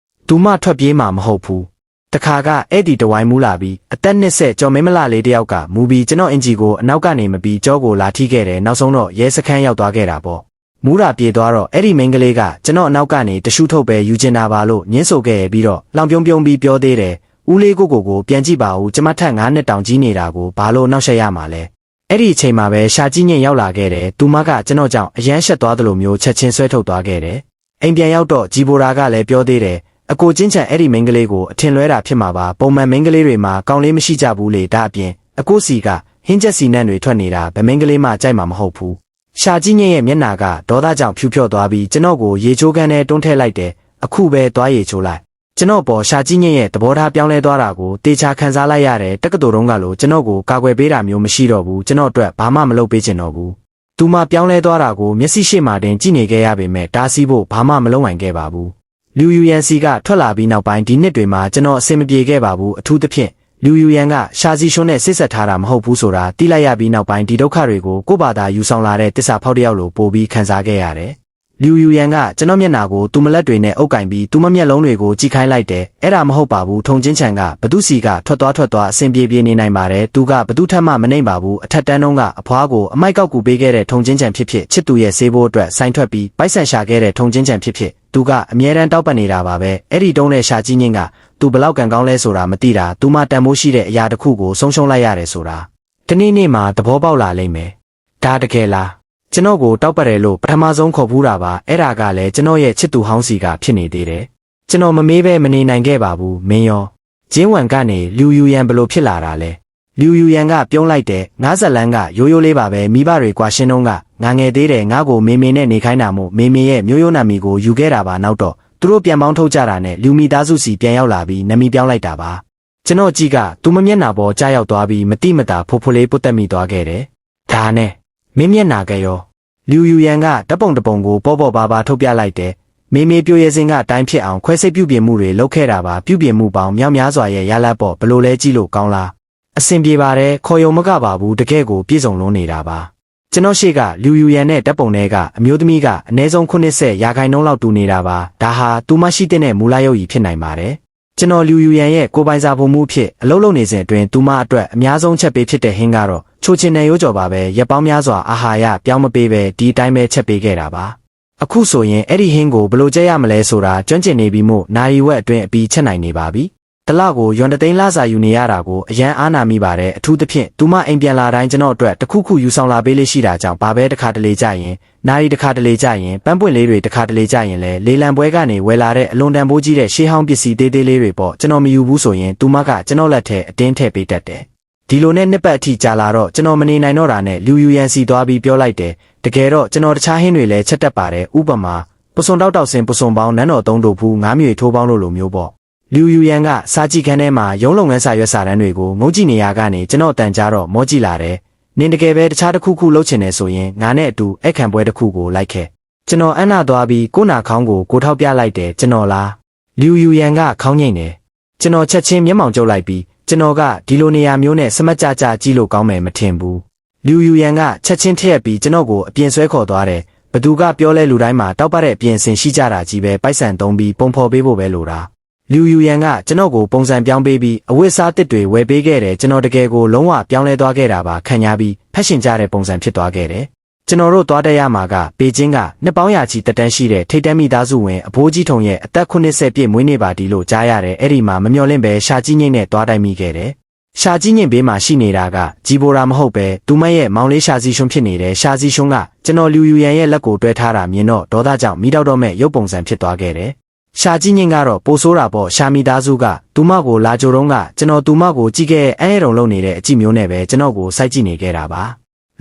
ဲသူမထွက်ပြေးမှာမဟုတ်ဘူးတခါကအဲ့ဒီတဝိုင်းမူလာပြီးအသက်20ကျော်မင်းမလာလေးတယောက်ကမူပြီးကျွန်တော်အင်ဂျီကိုအနောက်ကနေမပြီးကြောကိုလာထိခဲ့တယ်နောက်ဆုံးတော့ရဲစခန်းရောက်သွားခဲ့တာပေါ့မူးတာပြေသွားတော့အဲ့ဒီမိန်းကလေးကကျွန်တော်အနောက်ကနေတရှုထုတ်ပဲယူချင်တာပါလို့ညှင်းဆိုခဲ့ရပြီးတော့လောင်ပြုံးပြုံးပြီးပြောသေးတယ်ဦးလေးကိုပြန်ကြည့်ပါဦးကျမထက်9နှစ်တောင်ကြီးနေတာကိုဘာလို့နောက်ဆက်ရမှာလဲအဲ့ဒီအချိန်မှာပဲရှာကြီးညင်ရောက်လာခဲ့တယ်သူမကကျွန်တော်ကြောင့်အရန်ရှက်သွားသလိုမျိုးချက်ချင်းဆွဲထုတ်သွားခဲ့တယ်အိမ်ပြန်ရောက်တော့ဂျီဘိုရာကလည်းပြောသေးတယ်အကိုချင်းချန်အဲ့ဒီမိန်းကလေးကိုအထင်လွဲတာဖြစ်မှာပါပုံမှန်မိန်းကလေးတွေမှာကောင်းလေးမရှိကြဘူးလေဒါအပြင်အကိုစီကဟင်းချက်စီနံ့တွေထွက်နေတာဗမိန်းကလေးမှကြိုက်မှာမဟုတ်ဘူးရှာကြီးညင်ရဲ့မျက်နာကဒေါသကြောင့်ဖြူဖြော့သွားပြီးကျွန်တော်ကိုရေချိုးခန်းထဲတွန်းထည့်လိုက်တယ်အခုပဲသွားရေချိုးလိုက်ကျွန်တော်ပေါ်ရှာကြီးညင်ရဲ့သဘောထားပြောင်းလဲသွားတာကိုတေချာခံစားလိုက်ရတယ်တက္ကသိုလ်တုန်းကလို့ကျွန်တော်ကိုကာကွယ်ပေးတာမျိုးမရှိတော့ဘူးကျွန်တော်အတွက်ဘာမှမလုပ်ပေးချင်တော့ဘူးသူမှပြောင်းလဲသွားတာကိုမျက်စိရှိမှတင်ကြည့်နေခဲ့ရပေမဲ့တားဆီးဖို့ဘာမှမလုပ်နိုင်ခဲ့ပါဘူးလူယူရန်စီကထွက်လာပြီးနောက်ပိုင်းဒီနှစ်တွေမှာကျွန်တော်အဆင်မပြေခဲ့ပါဘူးအထူးသဖြင့်လူယူရန်ကရှာစီရှွန်းနဲ့ဆစ်ဆက်ထားတာမဟုတ်ဘူးဆိုတာသိလိုက်ရပြီးနောက်ပိုင်းဒီဒုက္ခတွေကိုကိုယ့်ဘာသာယူဆောင်လာတဲ့တစ္ဆာဖောက်တယောက်လိုပို့ပြီးခံစားခဲ့ရတယ်လူယူရန်ကကျွန်တော်မျက်နှာကိုသူ့မလက်တွေနဲ့အုပ်ကင်ပြီးသူ့မမျက်လုံးတွေကိုကြည့်ခိုင်းလိုက်တယ်အဲ့ဒါမဟုတ်ပါဘူးထုံချင်းချန်ကဘသူစီကထွက်သွားအဆင်ပြေပြေနေနိုင်ပါတယ်သူကဘသူထက်မှမနှိမ့်ပါဘူးအထက်တန်းတုန်းကအဖွားကိုအမိုက်ကောက်ကူပေးခဲ့တဲ့ထုံချင်းချန်ဖြစ်ချစ်သူရဲ့ဆေးဘိုးအတွက်ဆိုင်ထွက်ပြီးပိုက်ဆံရှာခဲ့တဲ့ထုံချင်းချန်ဖြစ်သူကအမြဲတမ်းတောက်ပနေတာပါပဲအဲ့ဒီတုန်းနဲ့ရှာကြီးညင်းကသူဘလောက်ကံကောင်းလဲဆိုတာမသိတာသူမှတန်မိုးရှိတဲ့အရာတစ်ခုကိုဆုံးရှုံးလိုက်ရတယ်ဆိုတာတနေ့နေ့မှာသဘောပေါက်လာလိမ့်မယ်ဒါတကယ်လားကျွန်တော်ကိုတောက်ပတ်တယ်လို့ပထမဆုံးခေါ်ဖူးတာပါအဲ့ဒါကလည်းကျွန်တော်ရဲ့ချစ်သူဟောင်းစီကဖြစ်နေသေးတယ်ကျွန်တော်မမေးပဲမနေနိုင်ခဲ့ပါဘူးမင်းရောဂျင်းဝမ်ကနေလူယူရန်ဘလို့ဖြစ်လာတာလဲလူယူရန်ကပြုံးလိုက်တဲ့ငါးဇလန်းကရိုးရိုးလေးပါပဲမိဘတွေကွာရှင်းတုံးကငါငယ်သေးတယ်ငါ့ကိုမေမေနဲ့နေခိုင်းတာမို့မေမေရဲ့မျိုးရိုးနာမီကိုယူခဲ့တာပါနောက်တော့သူတို့ပြန်ပေါင်းထုတ်ကြတာနဲ့လူမိသားစုစီပြန်ရောက်လာပြီးနာမီပြောင်းလိုက်တာပါကျွန်တော်ကြည့်ကသူမမျက်နှာပေါ်ကြားရောက်သွားပြီးမတိမတာဖိုးဖိုးလေးပုတ်တက်မိသွားခဲ့တယ်ဒါနဲ့မင်းမျက်နှာကရောလူယူရန်ကတပုံကိုပေါ့ပါထုတ်ပြလိုက်တယ်မေမေပြိုရဲစင်ကတိုင်းဖြစ်အောင်ခွဲစိတ်ပြုပြင်မှုတွေလုပ်ခဲ့တာပါပြုပြင်မှုပေါင်းမြောက်များစွာရဲ့ရလတ်ပေါ့ဘလို့လဲကြည့်လို့ကောင်းလားအဆင်ပြေပါတယ်ခေါ်ယုံမကပါဘူးတကယ်ကိုပြည့်စုံလုံးနေတာပါကျွန်တော်ရှေ့ကလူယူရန်နဲ့တပ်ပုံတွေကအမျိုးသမီးကအနည်းဆုံး90ရာခိုင်နှုန်းလောက်တူနေတာပါဒါဟာသူမရှိတဲ့မူလရုပ်ရည်ဖြစ်နိုင်ပါတယ်ကျွန်တော်လူယူရန်ရဲ့ကိုပိုင်စာဖို့မှုဖြစ်အလုပ်လုပ်နေစဉ်အတွင်းသူမအတွက်အများဆုံးချက်ပေးဖြစ်တဲ့ဟင်းကတော့ချိုချင်နယ်ရိုးကြော်ပါပဲရက်ပေါင်းများစွာအာဟာရပြောင်းမပေးပဲဒီအတိုင်းပဲချက်ပေးခဲ့တာပါအခုဆိုရင်အဲ့ဒီဟင်းကိုဘယ်လိုကြက်ရမလဲဆိုတာကျွမ်းကျင်နေပြီမို့နာရီဝက်အတွင်းအပြီးချက်နိုင်နေပါပြီတလကိုယွန်တသိန်းလစာယူနေရတာကိုအရန်အားနာမိပါတယ်အထူးသဖြင့်သူမအိမ်ပြန်လာတိုင်းကျွန်တော်အတွက်တခုခုယူဆောင်လာပေးလေးရှိတာကြောင့်ဘာပဲတစ်ခါတလေကြရင်နာရီတစ်ခါတလေကြရင်ပန်းပွင့်လေးတွေတစ်ခါတလေကြရင်လဲလေလံပွဲကနေဝယ်လာတဲ့အလွန်တန်ဖိုးကြီးတဲ့ရှေးဟောင်းပစ္စည်းသေးသေးလေးတွေပေါ့ကျွန်တော်မယူဘူးဆိုရင်သူမကကျွန်တော်လက်ထဲအတင်းထည့်ပေးတတ်တယ်ဒီလိုနဲ့နှစ်ပတ်အထိကြာလာတော့ကျွန်တော်မနေနိုင်တော့တာနဲ့လူယူရန်စီသွားပြီးပြောလိုက်တယ်တကယ်တော့ကျွန်တော်တခြားဟင်းတွေလည်းချက်တတ်ပါတယ်ဥပမာ ပစွန်တောက်တောက်စင်ပစွန်ပေါင်းနန်းတော်သုံးတို့ဘူးငါးမြေထိုးပေါင်းလို့လိုမျိုးပေါ့လူယူရန်ကစာကြည့်ခန်းထဲမှာရုံးလုပ်ငန်းစာရွက်စာတမ်းတွေကိုငုံကြည့်နေရကနေကျွန်တော်တန်ကြတော့မောကြည့်လာတယ်နင်တကယ်ပဲတခြားတစ်ခုခုလုပ်ချင်နေဆိုရင်ငါနဲ့အတူအခန့်ပွဲတစ်ခုကိုလိုက်ခဲ့ကျွန်တော်အံ့နာသွားပြီးကိုနာခေါင်းကိုထောက်ပြလိုက်တယ်ကျွန်တော်လားလူယူရန်ကခေါင်းငိမ့်တယ်ကျွန်တော်ချက်ချင်းမျက်မှောင်ကျုပ်လိုက်ပြီးကျွန်တော်ကဒီလိုနေရာမျိုးနဲ့စမတ်ကြကြကြည့်လို့ကောင်းမယ်မထင်ဘူးလူယူရန်ကချက်ချင်းထည့်ပြီးကျွန်တော်ကိုအပြင်ဆွဲခေါ်သွားတယ်ဘသူကပြောလဲလူတိုင်းမှာတောက်ပတဲ့အပြင်ဆင်ရှိကြတာကြီးပဲပိုက်ဆံသုံးပြီးပုံဖော်ပေးဖို့ပဲလိုတာလူယူရန်ကကျွန်တော်ကိုပုံစံပြောင်းပေးပြီးအဝတ်အစားတစ်တွေဝယ်ပေးခဲ့တယ်ကျွန်တော်တကယ်ကိုလုံးဝပြောင်းလဲသွားခဲ့တာပါခံရပြီးဖက်ရှင်ကြတဲ့ပုံစံဖြစ်သွားခဲ့တယ်ကျွန်တော်တို့သွားတဲ့ရမှာကပေကျင်းကနှစ်ပေါင်းရာချီတက်တန်းရှိတဲ့ထိတ်တန်းမိသားစုဝင်အဖိုးကြီးထုံရဲ့အသက်80ပြည့်မွေးနေ့ပါတီလို့ကြားရတယ်အဲ့ဒီမှာမမျှော်လင့်ပဲရှာကြီးငိမ့်နဲ့သွားတိုက်မိခဲ့တယ်ရှာကြီးငိမ့်ဘေးမှာရှိနေတာကဂျီဘိုရာမဟုတ်ပဲသူမရဲ့မောင်လေးရှာစီရှွန်းဖြစ်နေတယ်ရှာစီရှွန်းကကျွန်တော်လူယူရန်ရဲ့လက်ကိုတွဲထားတာမြင်တော့ဒေါသကြောင့်မိတော့မဲ့ရုပ်ပုံစံဖြစ်သွားခဲ့တယ်ရှာကြီးငိမ့်ကတော့ပိုဆိုးတာပေါ့ရှာမိသားစုကသူမကိုလာကြိုတော့ကကျွန်တော်သူမကိုကြည့်ခဲ့အဲရုံလုံးနေတဲ့အကြည့်မျိုးနဲ့ပဲကျွန်တော်ကိုစိုက်ကြည့်နေခဲ့တာပါ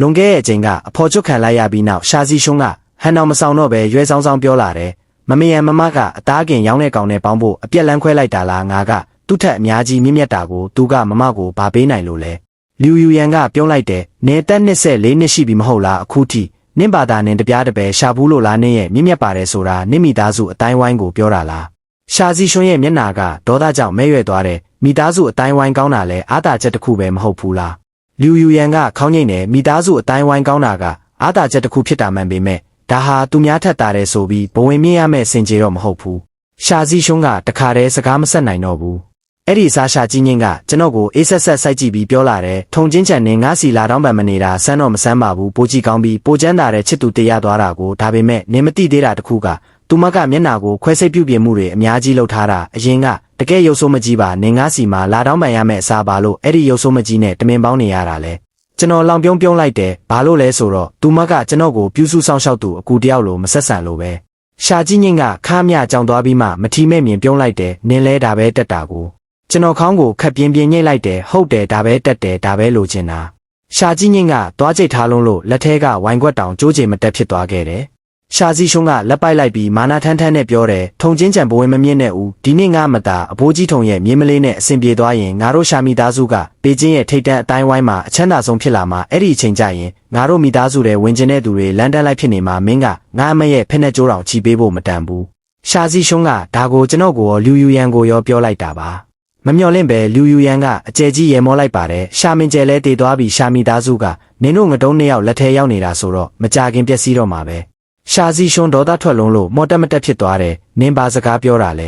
လွန်ခဲ့တဲ့အချိန်ကအဖော်ချွတ်ခံလိုက်ရပြီးနောက်ရှာစီရှွန်းကဟန်တော်မဆောင်တော့ပဲရွဲဆောင်ဆောင်ပြောလာတယ်မမယံမမကအသားကင်ရောင်းတဲ့ကောင်နဲ့ပေါင်းဖို့အပြက်လန်းခွဲလိုက်တာလားငါကသူ့ထက်အများကြီးမြင့်မြတ်တာကိုသူကမမကိုဘာပေးနိုင်လို့လဲလူယူရန်ကပြောလိုက်တယ်နေတက်24နှစ်ရှိပြီမဟုတ်လားအခုထိနင့်ဘာသာနင်တပြားတပယ်ရှာဘူးလို့လားနင့်ရဲ့မြင့်မြတ်ပါတယ်ဆိုတာနင့်မိသားစုအတိုင်းဝိုင်းကိုပြောတာလားရှာစီရှွန်းရဲ့မျက်နာကဒေါသကြောင့်မဲရွယ်သွားတယ်မိသားစုအတိုင်းဝိုင်းကောင်းတာလဲအားသာချက်တစ်ခုပဲမဟုတ်ဘူးလားလူယူရန်ကခေါင်းငိမ့်တယ်မိသားစုအတိုင်းဝိုင်းကောင်းတာကအားသာချက်တစ်ခုဖြစ်တာမှန်ပေမဲ့ဒါဟာသူများထက်တာတယ်ဆိုပြီးဘဝင်မြင့်ရမယ့်စင်ကြေတော့မဟုတ်ဘူးရှာစီရှွန်းကတခါတည်းစကားမဆက်နိုင်တော့ဘူးအဲ့ဒီစားရှာကြီးငင်းကကျွန်တော်ကိုအေးဆက်ဆက်စိုက်ကြည့်ပြီးပြောလာတယ်ထုံချင်းချန်နေငါစီလာတော့မှမနေတာဆန်းတော့မဆန်းပါဘူးပိုကြီးကောင်းပြီးပိုကျန်းတာတဲ့ချစ်သူတရားသွားတာကိုဒါပေမဲ့နင်မသိသေးတာတခုကသူမကမျက်နာကိုခွဲစိတ်ပြုတ်ပြမှုတွေအများကြီးလုပ်ထားတာအရင်ကတကယ်ရုပ်ဆိုးမကြီးပါနင်ငါစီမှာလာတော့မှရမယ့်အစားပါလို့အဲ့ဒီရုပ်ဆိုးမကြီးနဲ့တမင်ပေါင်းနေရတာလေကျွန်တော်လောင်ပြုံးလိုက်တယ်ဘာလို့လဲဆိုတော့သူမကကျွန်တော်ကိုပြူးစုဆောင်ရှောက်သူအကူတယောက်လိုမဆက်ဆံလို့ပဲရှာကြီးငင်းကခါမြကြောင်သွားပြီးမှမထီမဲ့မြင်ပြုံးလိုက်တယ်နင်လဲဒါပဲတက်တာကိုကျွန်တော်ခေါင်းကိုခက်ပြင်းပြင်းညှိလိုက်တယ်ဟုတ်တယ်ဒါပဲတက်တယ်ဒါပဲလိုချင်တာရှာကြီးငင်းကသွားကြိတ်ထားလုံးလို့လက်ထဲကဝိုင်ခွက်တောင်ကျိုးချိန်မတက်ဖြစ်သွားခဲ့တယ်ရှာစီရှုံးကလက်ပိုက်လိုက်ပြီးမာနာထန်းထန်းနဲ့ပြောတယ်ထုံချင်းချံဘဝင်မမြင့်နဲ့ဦးဒီနေ့ငါမတာအဖိုးကြီးထုံရဲ့မြင်းမလေးနဲ့အဆင်ပြေသွားရင်ငါတို့ရှာမိသားစုကပေကျင်းရဲ့ထိတ်တန့်အတိုင်းဝိုင်းမှာအချမ်းသာဆုံးဖြစ်လာမှာအဲ့ဒီအချိန်ကျရင်ငါတို့မိသားစုတွေဝင်ကျင်တဲ့သူတွေလန်တန်းလိုက်ဖြစ်နေမှာမင်းကငါအမရဲ့ဖက်နဲ့ကြိုးတောင်ချီပေးဖို့မတန်ဘူးရှာစီရှုံးကဒါကိုကျွန်တော်ကိုလူယူရန်ကိုရောပြောလိုက်တာပါမမျှော်လင့်ပဲလူယူရန်ကအကျယ်ကြီးရေမောလိုက်ပါတယ်ရှာမင်ကျဲလဲတည်သွားပြီးရှာမိသားစုကနင်တို့ငတုံးနှစ်ယောက်လက်ထဲရောက်နေတာဆိုတော့မကြခင်ပျက်စီးတော့မှာပဲရှာစီရှွန်းဒေါသထွက်လုံးလို့မော်တက်မတက်ဖြစ်သွားတယ်နင်ပါစကားပြောတာလ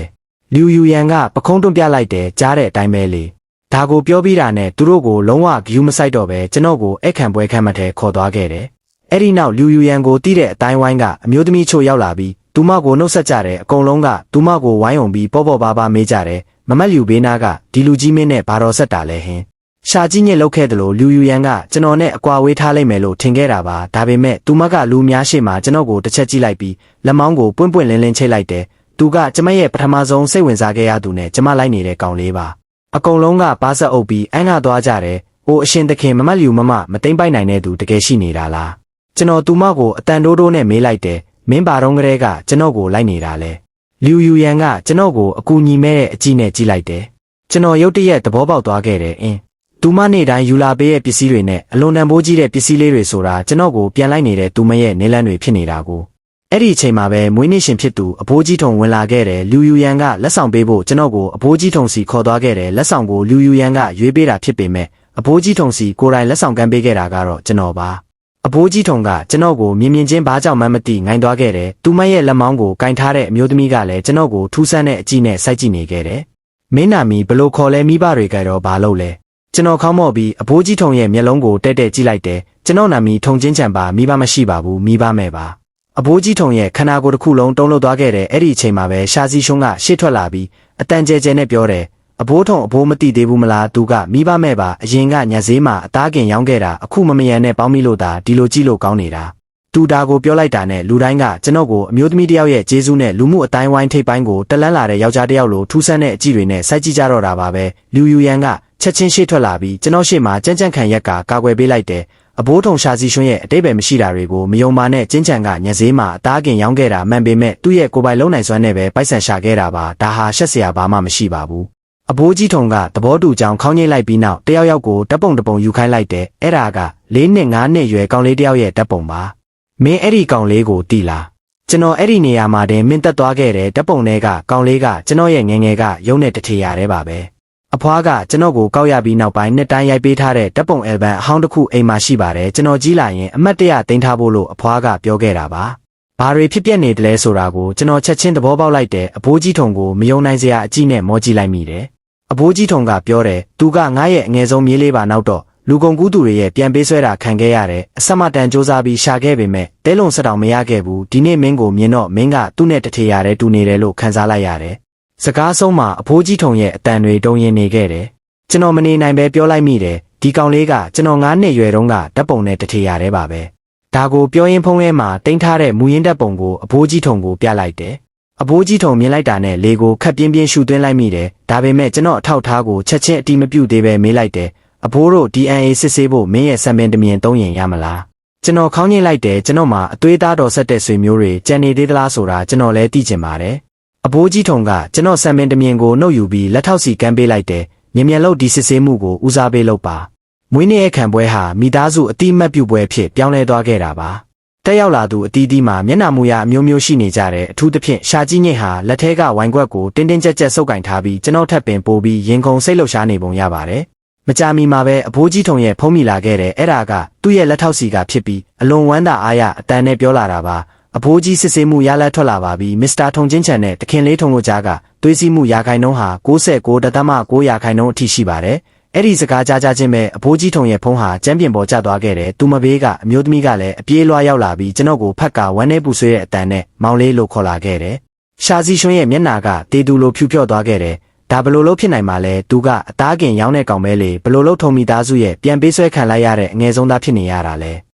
ဲလူယူရန်ကပခုံးတွန်းပြလိုက်တယ်ကြားတဲ့အတိုင်းပဲလေဒါကိုပြောပြီးတာနဲ့သူတို့ကိုလုံးဝဂယူးမဆိုင်တော့ပဲကျွန်တော်ကိုအခန့်ပွဲခန့်မထဲခေါ်သွားခဲ့တယ်အဲ့ဒီနောက်လူယူရန်ကိုတီးတဲ့အတိုင်းဝိုင်းကအမျိုးသမီးချို့ရောက်လာပြီးသူမကိုနှုတ်ဆက်ကြတယ်အကုန်လုံးကသူမကိုဝိုင်းအောင်ပြီးပေါ့ပါမေးကြတယ်မမတ်လူဘေးနာကဒီလူကြီးမင်းနဲ့ဘာတော်ဆက်တာလဲဟင်ရှာကြီးညစ်လောက်ခဲ့တယ်လို့လူယူရန်ကကျွန်တော်နဲ့အကွာဝေးထားလိုက်မယ်လို့ထင်ခဲ့တာပါဒါပေမဲ့သူမကလူများရှိမှကျွန်တော်ကိုတစ်ချက်ကြည့်လိုက်ပြီးလက်မောင်းကိုပွင့်ပွင့်လင်းလင်းချိတ်လိုက်တယ်သူကကျမရဲ့ပထမဆုံးစိတ်ဝင်စားခဲ့ရသူနဲ့ကျမလိုက်နေတဲ့ကောင်လေးပါအကုန်လုံးကပါဆက်အုပ်ပြီးအန်းကားသွားကြတယ်အိုအရှင်သခင်မမတ်လူမသိမ့်ပိုက်နိုင်တဲ့သူတကယ်ရှိနေတာလားကျွန်တော်သူမကိုအတန်တိုးနဲ့မေးလိုက်တယ်မင်းဘာတော့ကလေးကကျွန်တော်ကိုလိုက်နေတာလဲလူယူရန်ကကျွန်တော်ကိုအကူညီမဲ့တဲ့အကြည့်နဲ့ကြည့်လိုက်တယ်ကျွန်တော်ရုတ်တရက်သဘောပေါက်သွားခဲ့တယ်သူမနေ့တိုင်းယူလာပေးရဲ့ပစ္စည်းတွေနဲ့အလွန်တန်ဖိုးကြီးတဲ့ပစ္စည်းလေးတွေဆိုတာကျွန်တော်ကိုပြန်လိုက်နေတဲ့သူမရဲ့နေလန်းတွေဖြစ်နေတာကိုအဲ့ဒီအချိန်မှာပဲမွေးနေ့ရှင်ဖြစ်သူအဖိုးကြီးထုံဝင်လာခဲ့တယ်လူယူရန်ကလက်ဆောင်ပေးဖို့ကျွန်တော်ကိုအဖိုးကြီးထုံစီခေါ်သွားခဲ့တယ်လက်ဆောင်ကိုလူယူရန်ကရွေးပေးတာဖြစ်ပေမဲ့အဖိုးကြီးထုံစီကိုယ်တိုင်လက်ဆောင်ကမ်းပေးခဲ့တာကတော့ကျွန်တော်ပါအဖိုးကြီးထုံကကျွန်တော်ကိုမြင်ချင်းဘာကြောင့်မှမသိငိုင်းသွားခဲ့တယ်သူမရဲ့လက်မောင်းကိုကင်ထားတဲ့အမျိုးသမီးကလည်းကျွန်တော်ကိုထူးဆန်းတဲ့အကြည့်နဲ့စိုက်ကြည့်နေခဲ့တယ်မင်းနာမီဘလို့ခေါ်လဲမိဘတွေကတော့ဘာလုပ်လဲကျွန်တော်ခေါင်းမော့ပြီးအဖိုးကြီးထုံရဲ့မျက်လုံးကိုတဲ့ကြည့်လိုက်တယ်ကျွန်တော်နာမည်ထုံချင်းချံပါမိဘမရှိပါဘူးမိဘမဲ့ပါအဖိုးကြီးထုံရဲ့ခန္ဓာကိုယ်တစ်ခုလုံးတုံးလို့သွားခဲ့တယ်အဲ့ဒီအချိန်မှာပဲရှာစီရှုံးကရှေ့ထွက်လာပြီးအတန်ကျဲကျဲနဲ့ပြောတယ်အဖိုးထုံအဖိုးမသိသေးဘူးမလားသူကမိဘမဲ့ပါအရင်ကညဈေးမှာအသားကင်ရောင်းခဲ့တာအခုမယံနဲ့ပေါင်းမိလို့သာဒီလိုကြည့်လို့ကောင်းနေတာသူဒါကိုပြောလိုက်တာနဲ့လူတိုင်းကကျွန်တော်ကိုအမျိုးသမီးတယောက်ရဲ့ကျေးဇူးနဲ့လူမှုအတိုင်းဝိုင်းထိပ်ပိုင်းကိုတလန်းလာတဲ့ယောက်ျားတယောက်လိုထူးဆန်းတဲ့အကြည့်တွေနဲ့စိုက်ကြည့်ကြတော့တာပါပဲလူယူရန်ကချက်ချင်းရှေ့ထွက်လာပြီးကျွန်တော်ရှေ့မှာကြမ်းကြမ်းခံရက်ကကာကွယ်ပေးလိုက်တယ် အဘိုးထုံရှာစီရွှန်းရဲ့အတိတ်ပဲမရှိတာတွေကိုမယုံမာနဲ့ကျင်းချန်ကညဈေးမှာအသားကင်ရောင်းခဲ့တာမှန်ပေမဲ့သူ့ရဲ့ကိုယ်ပိုင်လုံနိုင်စွမ်းနဲ့ပဲပိုက်ဆံရှာခဲ့တာပါဒါဟာရှက်စရာဘာမှမရှိပါဘူးအဘိုးကြီးထုံကသဘောတူကြောင်ခေါင်းငိတ်လိုက်ပြီးနောက်တယောက်ယောက်ကိုတပ်ပုံယူခိုင်းလိုက်တယ်အဲ့ဒါက4နှစ်5နှစ်ရွယ်ကောင်လေးတယောက်ရဲ့တပ်ပုံပါမင်းအဲ့ဒီကောင်လေးကိုတီးလားကျွန်တော်အဲ့ဒီနေရာမှာတင်မင်းတက်သွားခဲ့တဲ့တပ်ပုံတွေကကောင်လေးကကျွန်တော်ရဲ့ငယ်ငယ်ကရုံးနဲ့တထေရတယ်ပါပဲအဖွားကကျွန်တော်ကိုကောက်ရပြီးနောက်ပိုင်းနှစ်တိုင်းရိုက်ပေးထားတဲ့တပ်ပုံအယ်ဘမ်အဟောင်းတစ်ခုအိမ်မှာရှိပါတယ်ကျွန်တော်ကြီးလာရင်အမတ်တရတင်ထားဖို့လို့အဖွားကပြောခဲ့တာပါဘာတွေဖြစ်ပျက်နေတယ်လဲဆိုတာကိုကျွန်တော်ချက်ချင်းသဘောပေါက်လိုက်တဲ့အဘိုးကြီးထုံကိုမယုံနိုင်စရာအကြည့်နဲ့မောကြည့်လိုက်မိတယ်အဘိုးကြီးထုံကပြောတယ်သူကငါရဲ့အငယ်ဆုံးမြေးလေးပါနောက်တော့လူကုန်ကူးသူတွေရဲ့ပြန်ပေးဆွဲတာခံခဲ့ရတယ်အဆက်မတန်စူးစမ်းပြီးရှာခဲ့ပေမဲ့တဲလုံစတောင်မရခဲ့ဘူးဒီနေ့မင်းကိုမြင်တော့မင်းကသူ့နဲ့တထေရတယ်တူနေတယ်လို့ခံစားလိုက်ရတယ်စကားဆုံးမှာအဖိုးကြီးထုံရဲ့အတန်တွေတုံရင်နေခဲ့တယ်ကျွန်တော်မနေနိုင်ပဲပြောလိုက်မိတယ်ဒီကောင်လေးကကျွန်တော်9နှစ်ရွယ်တုန်းကဓာတ်ပုံနဲ့တထေရတယ်ပါပဲဒါကိုပြောရင်းဖုံးထဲမှာတင်ထားတဲ့မူရင်းဓာတ်ပုံကိုအဖိုးကြီးထုံကိုပြလိုက်တယ်အဖိုးကြီးထုံမြင်လိုက်တာနဲ့လေကိုခက်ပြင်းပြင်းရှူသွင်းလိုက်မိတယ်ဒါပေမဲ့ကျွန်တော်အထောက်ထားကိုချက်ချင်းအတိမပြုတ်သေးပဲမေးလိုက်တယ်အဖိုးတို့ DNA စစ်ဆေးဖို့မင်းရဲ့ဆံပင်တမြင်သုံးရင်ရမလားကျွန်တော်ခေါင်းငိတ်လိုက်တယ်ကျွန်တော်မှာအသွေးသားတော်ဆက်တဲ့ဆွေမျိုးတွေကြံနေသေးသလားဆိုတာကျွန်တော်လည်းသိချင်ပါတယ်အဘိုးကြီးထုံကကျွန်တော်ဆံပင်တမြင်ကိုနှုတ်ယူပြီးလက်ထောက်စီကမ်းပေးလိုက်တယ်မြင်လို့ဒီစစ်ဆေးမှုကိုဦးစားပေးလုပ်ပါမွေးနေ့ရဲ့ခံပွဲဟာမိသားစုအတိမတ်ပြုပွဲဖြစ်ပြောင်းလဲသွားခဲ့တာပါတက်ရောက်လာသူအတီးတီးမှာမျက်နှာမူရအမျိုးမျိုးရှိနေကြတယ်အထူးသဖြင့်ရှာကြီးညစ်ဟာလက်ထဲကဝိုင်ခွက်ကိုတင်းတင်းကြပ်ကြပ်ဆုပ်ကင်ထားပြီးကျွန်တော်ထပ်ပင်ပိုးပြီးရင်ခုန်စိတ်လှုပ်ရှားနေပုံရပါတယ်မကြာမီမှာပဲအဘိုးကြီးထုံရဲ့ဖုံးမိလာခဲ့တယ်အဲ့ဒါကသူ့ရဲ့လက်ထောက်စီကဖြစ်ပြီးအလွန်ဝမ်းသာအားရအတန်နဲ့ပြောလာတာပါအဘိုးကြီးစစ်ဆေးမှုရလဒ်ထွက်လာပါပြီမစ္စတာထုံချင်းချန်နဲ့တခင်လေးထုံတို့ကြားကသွေးစည်းမှုရာခိုင်နှုန်းဟာ69.9%ရာခိုင်နှုန်းအထိရှိပါတယ်အဲ့ဒီစကားကြားချင်းပဲအဘိုးကြီးထုံရဲ့ဖုံးဟာကျမ်းပြင်ပေါ်ကျသွားခဲ့တယ်သူမဘေးကအမျိုးသမီးကလည်းအပြေးလွှားရောက်လာပြီးကျွန်တော်ကိုဖက်ကဝမ်းနေပူဆွေးတဲ့အတန်နဲ့မောင်လေးလို့ခေါ်လာခဲ့တယ်ရှာစီရွှန်းရဲ့မျက်နှာကတေတူလိုဖြူဖြော့သွားခဲ့တယ်ဒါဘလို့လို့ဖြစ်နိုင်မှာလဲသူကအသားကင်ရောင်းတဲ့ကောင်ပဲလေဘလို့လို့ထုံမိသားစုရဲ့ပြန်ပေးဆွဲခံလိုက်ရတဲ့အငယ်ဆုံးသားဖြစ်နေရတာလဲ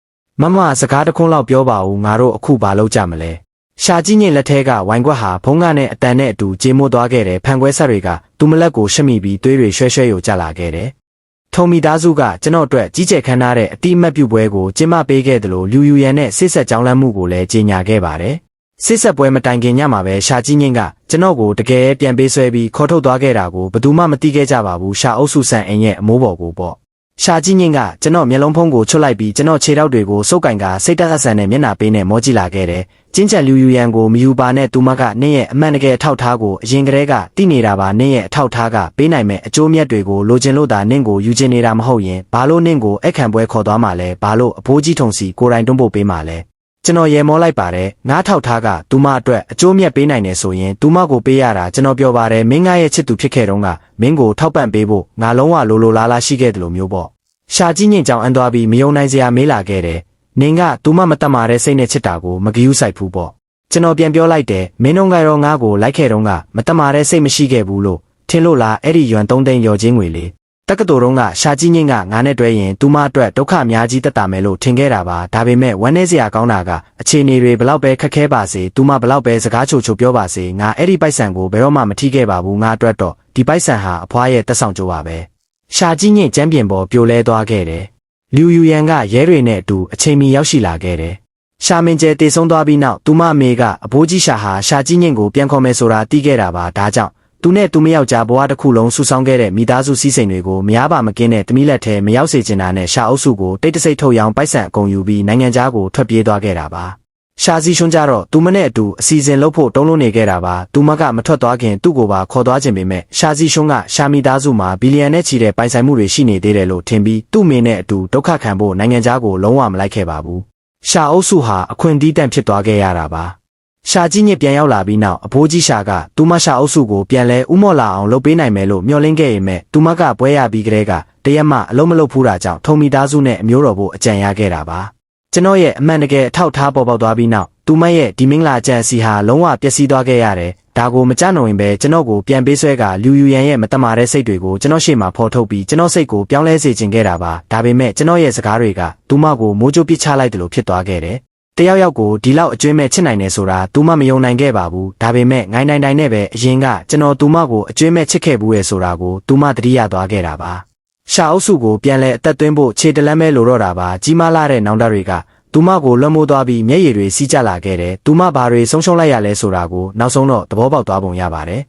မမစကားတခွန်းလောက်ပြောပါဦးငါတို့အခုဘာလုပ်ကြမလဲရှာကြီးညင်လက်ထဲကဝိုင်ခွက်ဟာဖုံးကနဲ့အတန်နဲ့အတူကြေမိုးသွားခဲ့တယ်ဖန်ခွဲဆက်တွေကသူမလက်ကိုရှက်မိပြီးသွေးတွေရွှဲယိုကျလာခဲ့တယ်ထုံမိသားစုကကျွန်တော်အတွက်ကြီးကျယ်ခမ်းနားတဲ့အတိအမှတ်ပြုပွဲကိုကျင်းပပေးခဲ့တယ်လို့လူယူရန်နဲ့ဆိတ်ဆက်ကြောင်းလမ်းမှုကိုလည်းကြေညာခဲ့ပါတယ်စစ်ဆက်ပွဲမတိုင်ခင်ညမှာပဲရှာကြီးငင်းကကျွန်တော်ကိုတကယ်ပြန်ပေးဆွဲပြီးခေါ်ထုတ်သွားခဲ့တာကိုဘယ်သူမှမသိခဲ့ကြပါဘူးရှာအုပ်စုဆန်အိမ်ရဲ့အမိုးပေါ်ကိုပေါ့ရှာကြီးငင်းကကျွန်တော်မျက်လုံးဖုံးကိုချွတ်လိုက်ပြီးကျွန်တော်ခြေထောက်တွေကိုစုပ်ကင်ကစိတ်တက်အဆန်နဲ့မျက်နှာပေးနဲ့မောကြည့်လာခဲ့တယ်ကျင်းချန်လူယူရန်ကိုမယူပါနဲ့သူမကနင်းရဲ့အမှန်တကယ်အထောက်ထားကိုအရင်ကတည်းကသိနေတာပါနင်းရဲ့အထောက်ထားကပေးနိုင်မဲ့အကျိုးမြတ်တွေကိုလိုချင်လို့သာနင်းကိုယူချင်နေတာမဟုတ်ရင်ဘာလို့နင်းကိုအခန့်ပွဲခေါ်သွားမှာလဲဘာလို့အဖိုးကြီးထုံစီကိုယ်တိုင်တွန်းပို့ပေးမှာလဲကျွန်တော်ရေမောလိုက်ပါတယ်ငါးထောက်ထားကသူမအတွက်အကျိုးမြတ်ပေးနိုင်တယ်ဆိုရင်သူမကိုပေးရတာကျွန်တော်ပြောပါတယ်မင်းငါရဲ့ချစ်သူဖြစ်ခဲ့တုန်းကမင်းကိုထောက်ပံ့ပေးဖို့ငါလုံးဝလိုလားရှိခဲ့တယ်လို့မျိုးပေါ့ရှာကြီးညင်ကြောင်အန်သွားပြီးမယုံနိုင်စရာမေးလာခဲ့တယ်နင်ကသူမမတတ်မာတဲ့စိတ်နဲ့ချစ်တာကိုမဂရုစိုက်ဘူးပေါ့ကျွန်တော်ပြန်ပြောလိုက်တယ်မင်းတို့ကတော့ငါ့ကိုလိုက်ခဲ့တုန်းကမတတ်မာတဲ့စိတ်မရှိခဲ့ဘူးလို့ထင်လို့လားအဲ့ဒီယွမ်3သိန်းရော်ချင်းငွေလေးတက္ကသိုလ်တုန်းကရှာကြီးညင်ကငါနဲ့တွဲရင်သူမအတွက်ဒုက္ခအများကြီးတက်တာမယ်လို့ထင်ခဲ့တာပါဒါပေမဲ့ဝမ်းနည်းစရာကောင်းတာကအခြေအနေတွေဘလောက်ပဲခက်ခဲပါစေသူမဘလောက်ပဲစကားချိုပြောပါစေငါအဲ့ဒီပိုက်ဆံကိုဘယ်တော့မှမထိခဲ့ပါဘူးငါအတွက်တော့ဒီပိုက်ဆံဟာအဖွားရဲ့တက်ဆောင်ကြိုးပါပဲရှာကြီးညင်ကျမ်းပြင်ပေါ်ပြိုလဲသွားခဲ့တယ်လူယူရန်ကရဲတွေနဲ့အတူအချိန်မီရောက်ရှိလာခဲ့တယ်ရှာမင်ကျဲတေဆုံးသွားပြီးနောက်သူမအမေကအဘိုးကြီးရှာဟာရှာကြီးညင်ကိုပြန်ခေါ်မယ်ဆိုတာသိခဲ့တာပါဒါကြောင့်သူနဲ့သူမယောက်ျားဘဝတစ်ခုလုံးဆူဆောင်းခဲ့တဲ့မိသားစုစည်းစိမ်တွေကိုမရပါမကင်းတဲ့တမိလက်ထဲမရောက်စေချင်တာနဲ့ရှာအုပ်စုကိုတိတ်တဆိတ်ထုတ်ရောင်းပိုက်ဆံအကုန်ယူပြီးနိုင်ငံခြားကိုထွက်ပြေးသွားခဲ့တာပါရှာစီရွှန်းကြတော့သူမနဲ့အတူအစီအစဉ်လုပ်ဖို့တုံးလုံးနေခဲ့တာပါသူမကမထွက်သွားခင်သူ့ကိုပါခေါ်သွားခြင်းပေမဲ့ရှာစီရွှန်းကရှာမိသားစုမှာဘီလီယံနဲ့ချီတဲ့ပိုင်ဆိုင်မှုတွေရှိနေသေးတယ်လို့ထင်ပြီးသူ့မိနဲ့အတူဒုက္ခခံဖို့နိုင်ငံခြားကိုလုံးဝမလိုက်ခဲ့ပါဘူးရှာအုပ်စုဟာအခွင့်အရေးတန့်ဖြစ်သွားခဲ့ရတာပါရှာကြီးညစ်ပြန်ရောက်လာပြီးနောက်အဖိုးကြီးရှာကသူမရှာအုပ်စုကိုပြန်လဲဥမော့လာအောင်လုပ်ပေးနိုင်မယ်လို့မျှော်လင့်ခဲ့ပေမဲ့သူမကပွဲရပြီးကတည်းကတရက်မှအလုံးမလုပ်ဘူးတာကြောင့်ထုံမိသားစုနဲ့အမျိုးတော်ဖို့အကြံရခဲ့တာပါကျွန်တော်ရဲ့အမှန်တကယ်အထောက်ထားပေါ်ပေါက်သွားပြီးနောက်သူမရဲ့ဒီမင်္ဂလာကြံစီဟာလုံးဝပျက်စီးသွားခဲ့ရတယ်ဒါကိုမကြနိုင်ရင်ပဲကျွန်တော်ကိုပြန်ပေးဆွဲကလူယူရန်ရဲ့မတမာတဲ့စိတ်တွေကိုကျွန်တော်ရှေ့မှာဖော်ထုတ်ပြီးကျွန်တော်စိတ်ကိုပြောင်းလဲစေချင်ခဲ့တာပါဒါပေမဲ့ကျွန်တော်ရဲ့စကားတွေကသူမကိုမိုးကြိုးပစ်ချလိုက်တယ်လို့ဖြစ်သွားခဲ့တယ်တယောက်ကိုဒီလောက်အကျွမ်းမဲ့ချစ်နိုင်တယ်ဆိုတာသူမမယုံနိုင်ခဲ့ပါဘူးဒါပေမဲ့ငိုင်းနိုင်နဲ့ပဲအရင်ကကျွန်တော်သူမကိုအကျွမ်းမဲ့ချစ်ခဲ့ဘူးရဲ့ဆိုတာကိုသူမသတိရသွားခဲ့တာပါ ရှာအုပ်စုကိုပြန်လဲအသက်သွင်းဖို့ခြေတလန်းပဲလိုတော့တာပါကြီးမားလာတဲ့နောင်တတွေကသူမကိုလွှမ်းမိုးသွားပြီးမျက်ရည်တွေစီးကျလာခဲ့တယ်သူမဘာတွေဆုံးရှုံးလိုက်ရလဲဆိုတာကိုနောက်ဆုံးတော့သဘောပေါက်သွားပုံရပါတယ်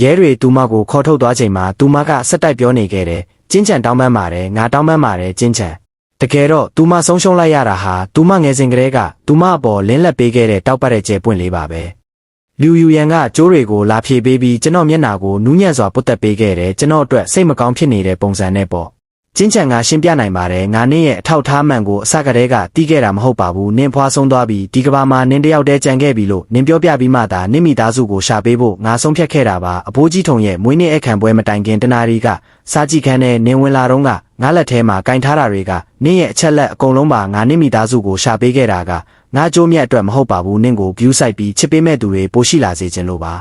ရဲတွေသူမကိုခေါ်ထုတ်သွားချိန်မှာသူမကဆက်တိုက်ပြောနေခဲ့တယ်ကျင်းချံတောင်းပန်ပါတယ်ငါတောင်းပန်ပါတယ်ကျင်းချံတကယ်တော့သူမဆုံးရှုံးလိုက်ရတာဟာသူမငယ်စဉ်ကတည်းကသူမအပေါ်လင်းလက်ပေးခဲ့တဲ့တောက်ပတ်တဲ့ကျဲပွင့်လေးပါပဲလူယူရန်ကကျိုးတွေကိုလာဖြေပေးပြီးကျွန်တော်မျက်နှာကိုနူးညံ့စွာပုတ်တက်ပေးခဲ့တယ်ကျွန်တော်အတွက်စိတ်မကောင်းဖြစ်နေတဲ့ပုံစံနဲ့ပေါ့ကျင်းချံကရှင်းပြနိုင်ပါတယ်ငါနင်းရဲ့အထောက်ထားမှန်ကိုအစကတည်းကတီးခဲ့တာမဟုတ်ပါဘူးနင်းဖွားဆုံးသွားပြီးဒီကဘာမှာနင်းတယောက်တည်းကြံခဲ့ပြီလို့နင်းပြောပြပြီးမှသာနင်းမိသားစုကိုရှာပေးဖို့ငါဆုံးဖြတ်ခဲ့တာပါအဖိုးကြီးထုံရဲ့မွေးနေ့အခမ်းပွဲမတိုင်ခင်တနာရီကစားကြည့်ခန်းနဲ့နင်းဝင်လာတော့ကငါလက်ထဲမှာကင်ထားတာတွေကနင်းရဲ့အချက်လက်အကုန်လုံးပါငါနင်းမိသားစုကိုရှာပေးခဲ့တာကငါကြိုးမြတ်အတွက်မဟုတ်ပါဘူးနင်းကိုဂယူးဆိုင်ပြီးချစ်ပေးမဲ့သူတွေပိုရှိလာစေခြင်းလို့ပါ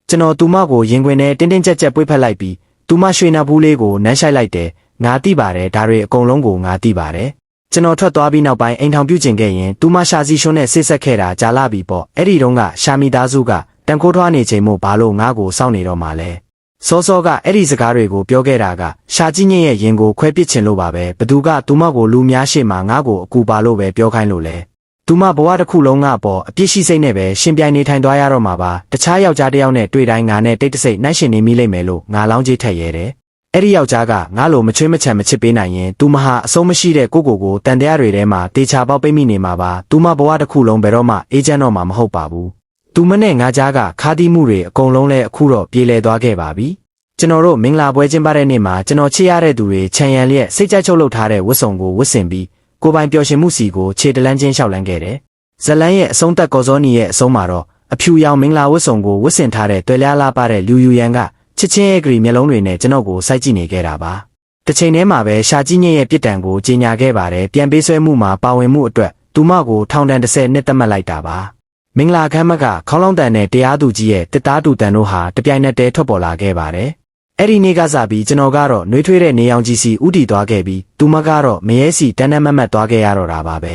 ကျွန်တော်သူမကိုရင်ခွင်နဲ့တင်းတင်းကြပ်ကြပ်ပွေးဖက်လိုက်ပြီးသူမရွှေနာဘူးလေးကိုနမ်းရှိုက်လိုက်တယ်ငါသိပါတယ်ဒါတွေအကုန်လုံးကိုငါသိပါတယ်ကျွန်တော်ထွက်သွားပြီးနောက်ပိုင်းအိမ်ထောင်ပြုတ်ကျင်ခဲ့ရင်သူမရှာစီရှွန်းနဲ့ဆစ်ဆက်ခဲ့တာကြာလာပြီပေါ့အဲ့ဒီတုန်းကရှာမိသားစုကတန်ခိုးထွားနေချိန်မို့ဘာလို့ငါ့ကိုစောင့်နေတော့မှလဲစောစောကအဲ့ဒီစကားတွေကိုပြောခဲ့တာကရှာကြီးညင်ရဲ့ရင်ကိုခွဲပစ်ချင်လို့ပါပဲဘသူကသူမကိုလူများရှေ့မှာငါ့ကိုအကူပါလို့ပဲပြောခိုင်းလို့လဲသူမဘဝတစ်ခုလုံးကပေါ်အပြစ်ရှိစိတ်နဲ့ပဲရှင်ပြိုင်နေထိုင်သွားရတော့မှာပါတခြားယောက်ျားတစ်ယောက်နဲ့တွေ့တိုင်းငါနဲ့တိတ်တဆိတ်နှိုင်းရှင်နေမိလိမ့်မယ်လို့ငါလောင်းကြီးထက်ရဲတယ်အဲ့ဒီယောက်ျားကငါ့လိုမချွေးမချံမချစ်ပေးနိုင်ရင်သူမဟာအဆုံးမရှိတဲ့ကိုတန်တရားတွေထဲမှာတေချာပေါက်ပိတ်မိနေမှာပါသူမဘဝတစ်ခုလုံးဘယ်တော့မှအေဂျင့်တော့မှာမဟုတ်ပါဘူးသူမနဲ့ငါကြားကခါးသီးမှုတွေအကုန်လုံးလဲအခုတော့ပြေလည်သွားခဲ့ပါပြီကျွန်တော်တို့မင်္ဂလာပွဲကျင်းပတဲ့နေ့မှာကျွန်တော်ချစ်ရတဲ့သူတွေခြံရံလျက်စိတ်ကြိုက်ချုပ်လုပ်ထားတဲ့ဝတ်စုံကိုဝတ်ဆင်ပြီးကိုပိုင်ပျော်ရွှင်မှုစီကိုခြေတလန်းချင်းလျှောက်လန်းခဲ့တယ်ဇလန်းရဲ့အဆုံးသက်ကော်စောနီရဲ့အဆုံးမှာတော့အဖြူရောင်မင်္ဂလာဝတ်စုံကိုဝတ်ဆင်ထားတဲ့တွယ်လျားလားပါတဲ့လူယူရန်ကချစ်ချင်းရဲ့ဂရီမျက်လုံးတွေနဲ့ကျွန်တော်ကိုစိုက်ကြည့်နေခဲ့တာပါတစ်ချိန်တည်းမှာပဲရှာကြီးညင်ရဲ့ပြစ်ဒဏ်ကိုကြေညာခဲ့ပါတယ်ပြန်ပေးဆွဲမှုမှာပါဝင်မှုအတွက်သူမကိုထောင်ဒဏ်10နှစ်သတ်မှတ်လိုက်တာပါမင်္ဂလာခမ်းမကခေါင်းလောင်းတန်နဲ့တရားသူကြီးရဲ့တစ်သားတူတန်တို့ဟာတပြိုင်နက်တည်းထွက်ပေါ်လာခဲ့ပါတယ်အဲ့ဒီနေ့ကစပြီးကျွန်တော်ကတော့နှွေးထွေးတဲ့နေအောင်ကြီးစီဥတီသွားခဲ့ပြီးသူမကတော့မရဲစီတန်းတန်းမတ်မတ်သွားခဲ့ရတော့တာပါပဲ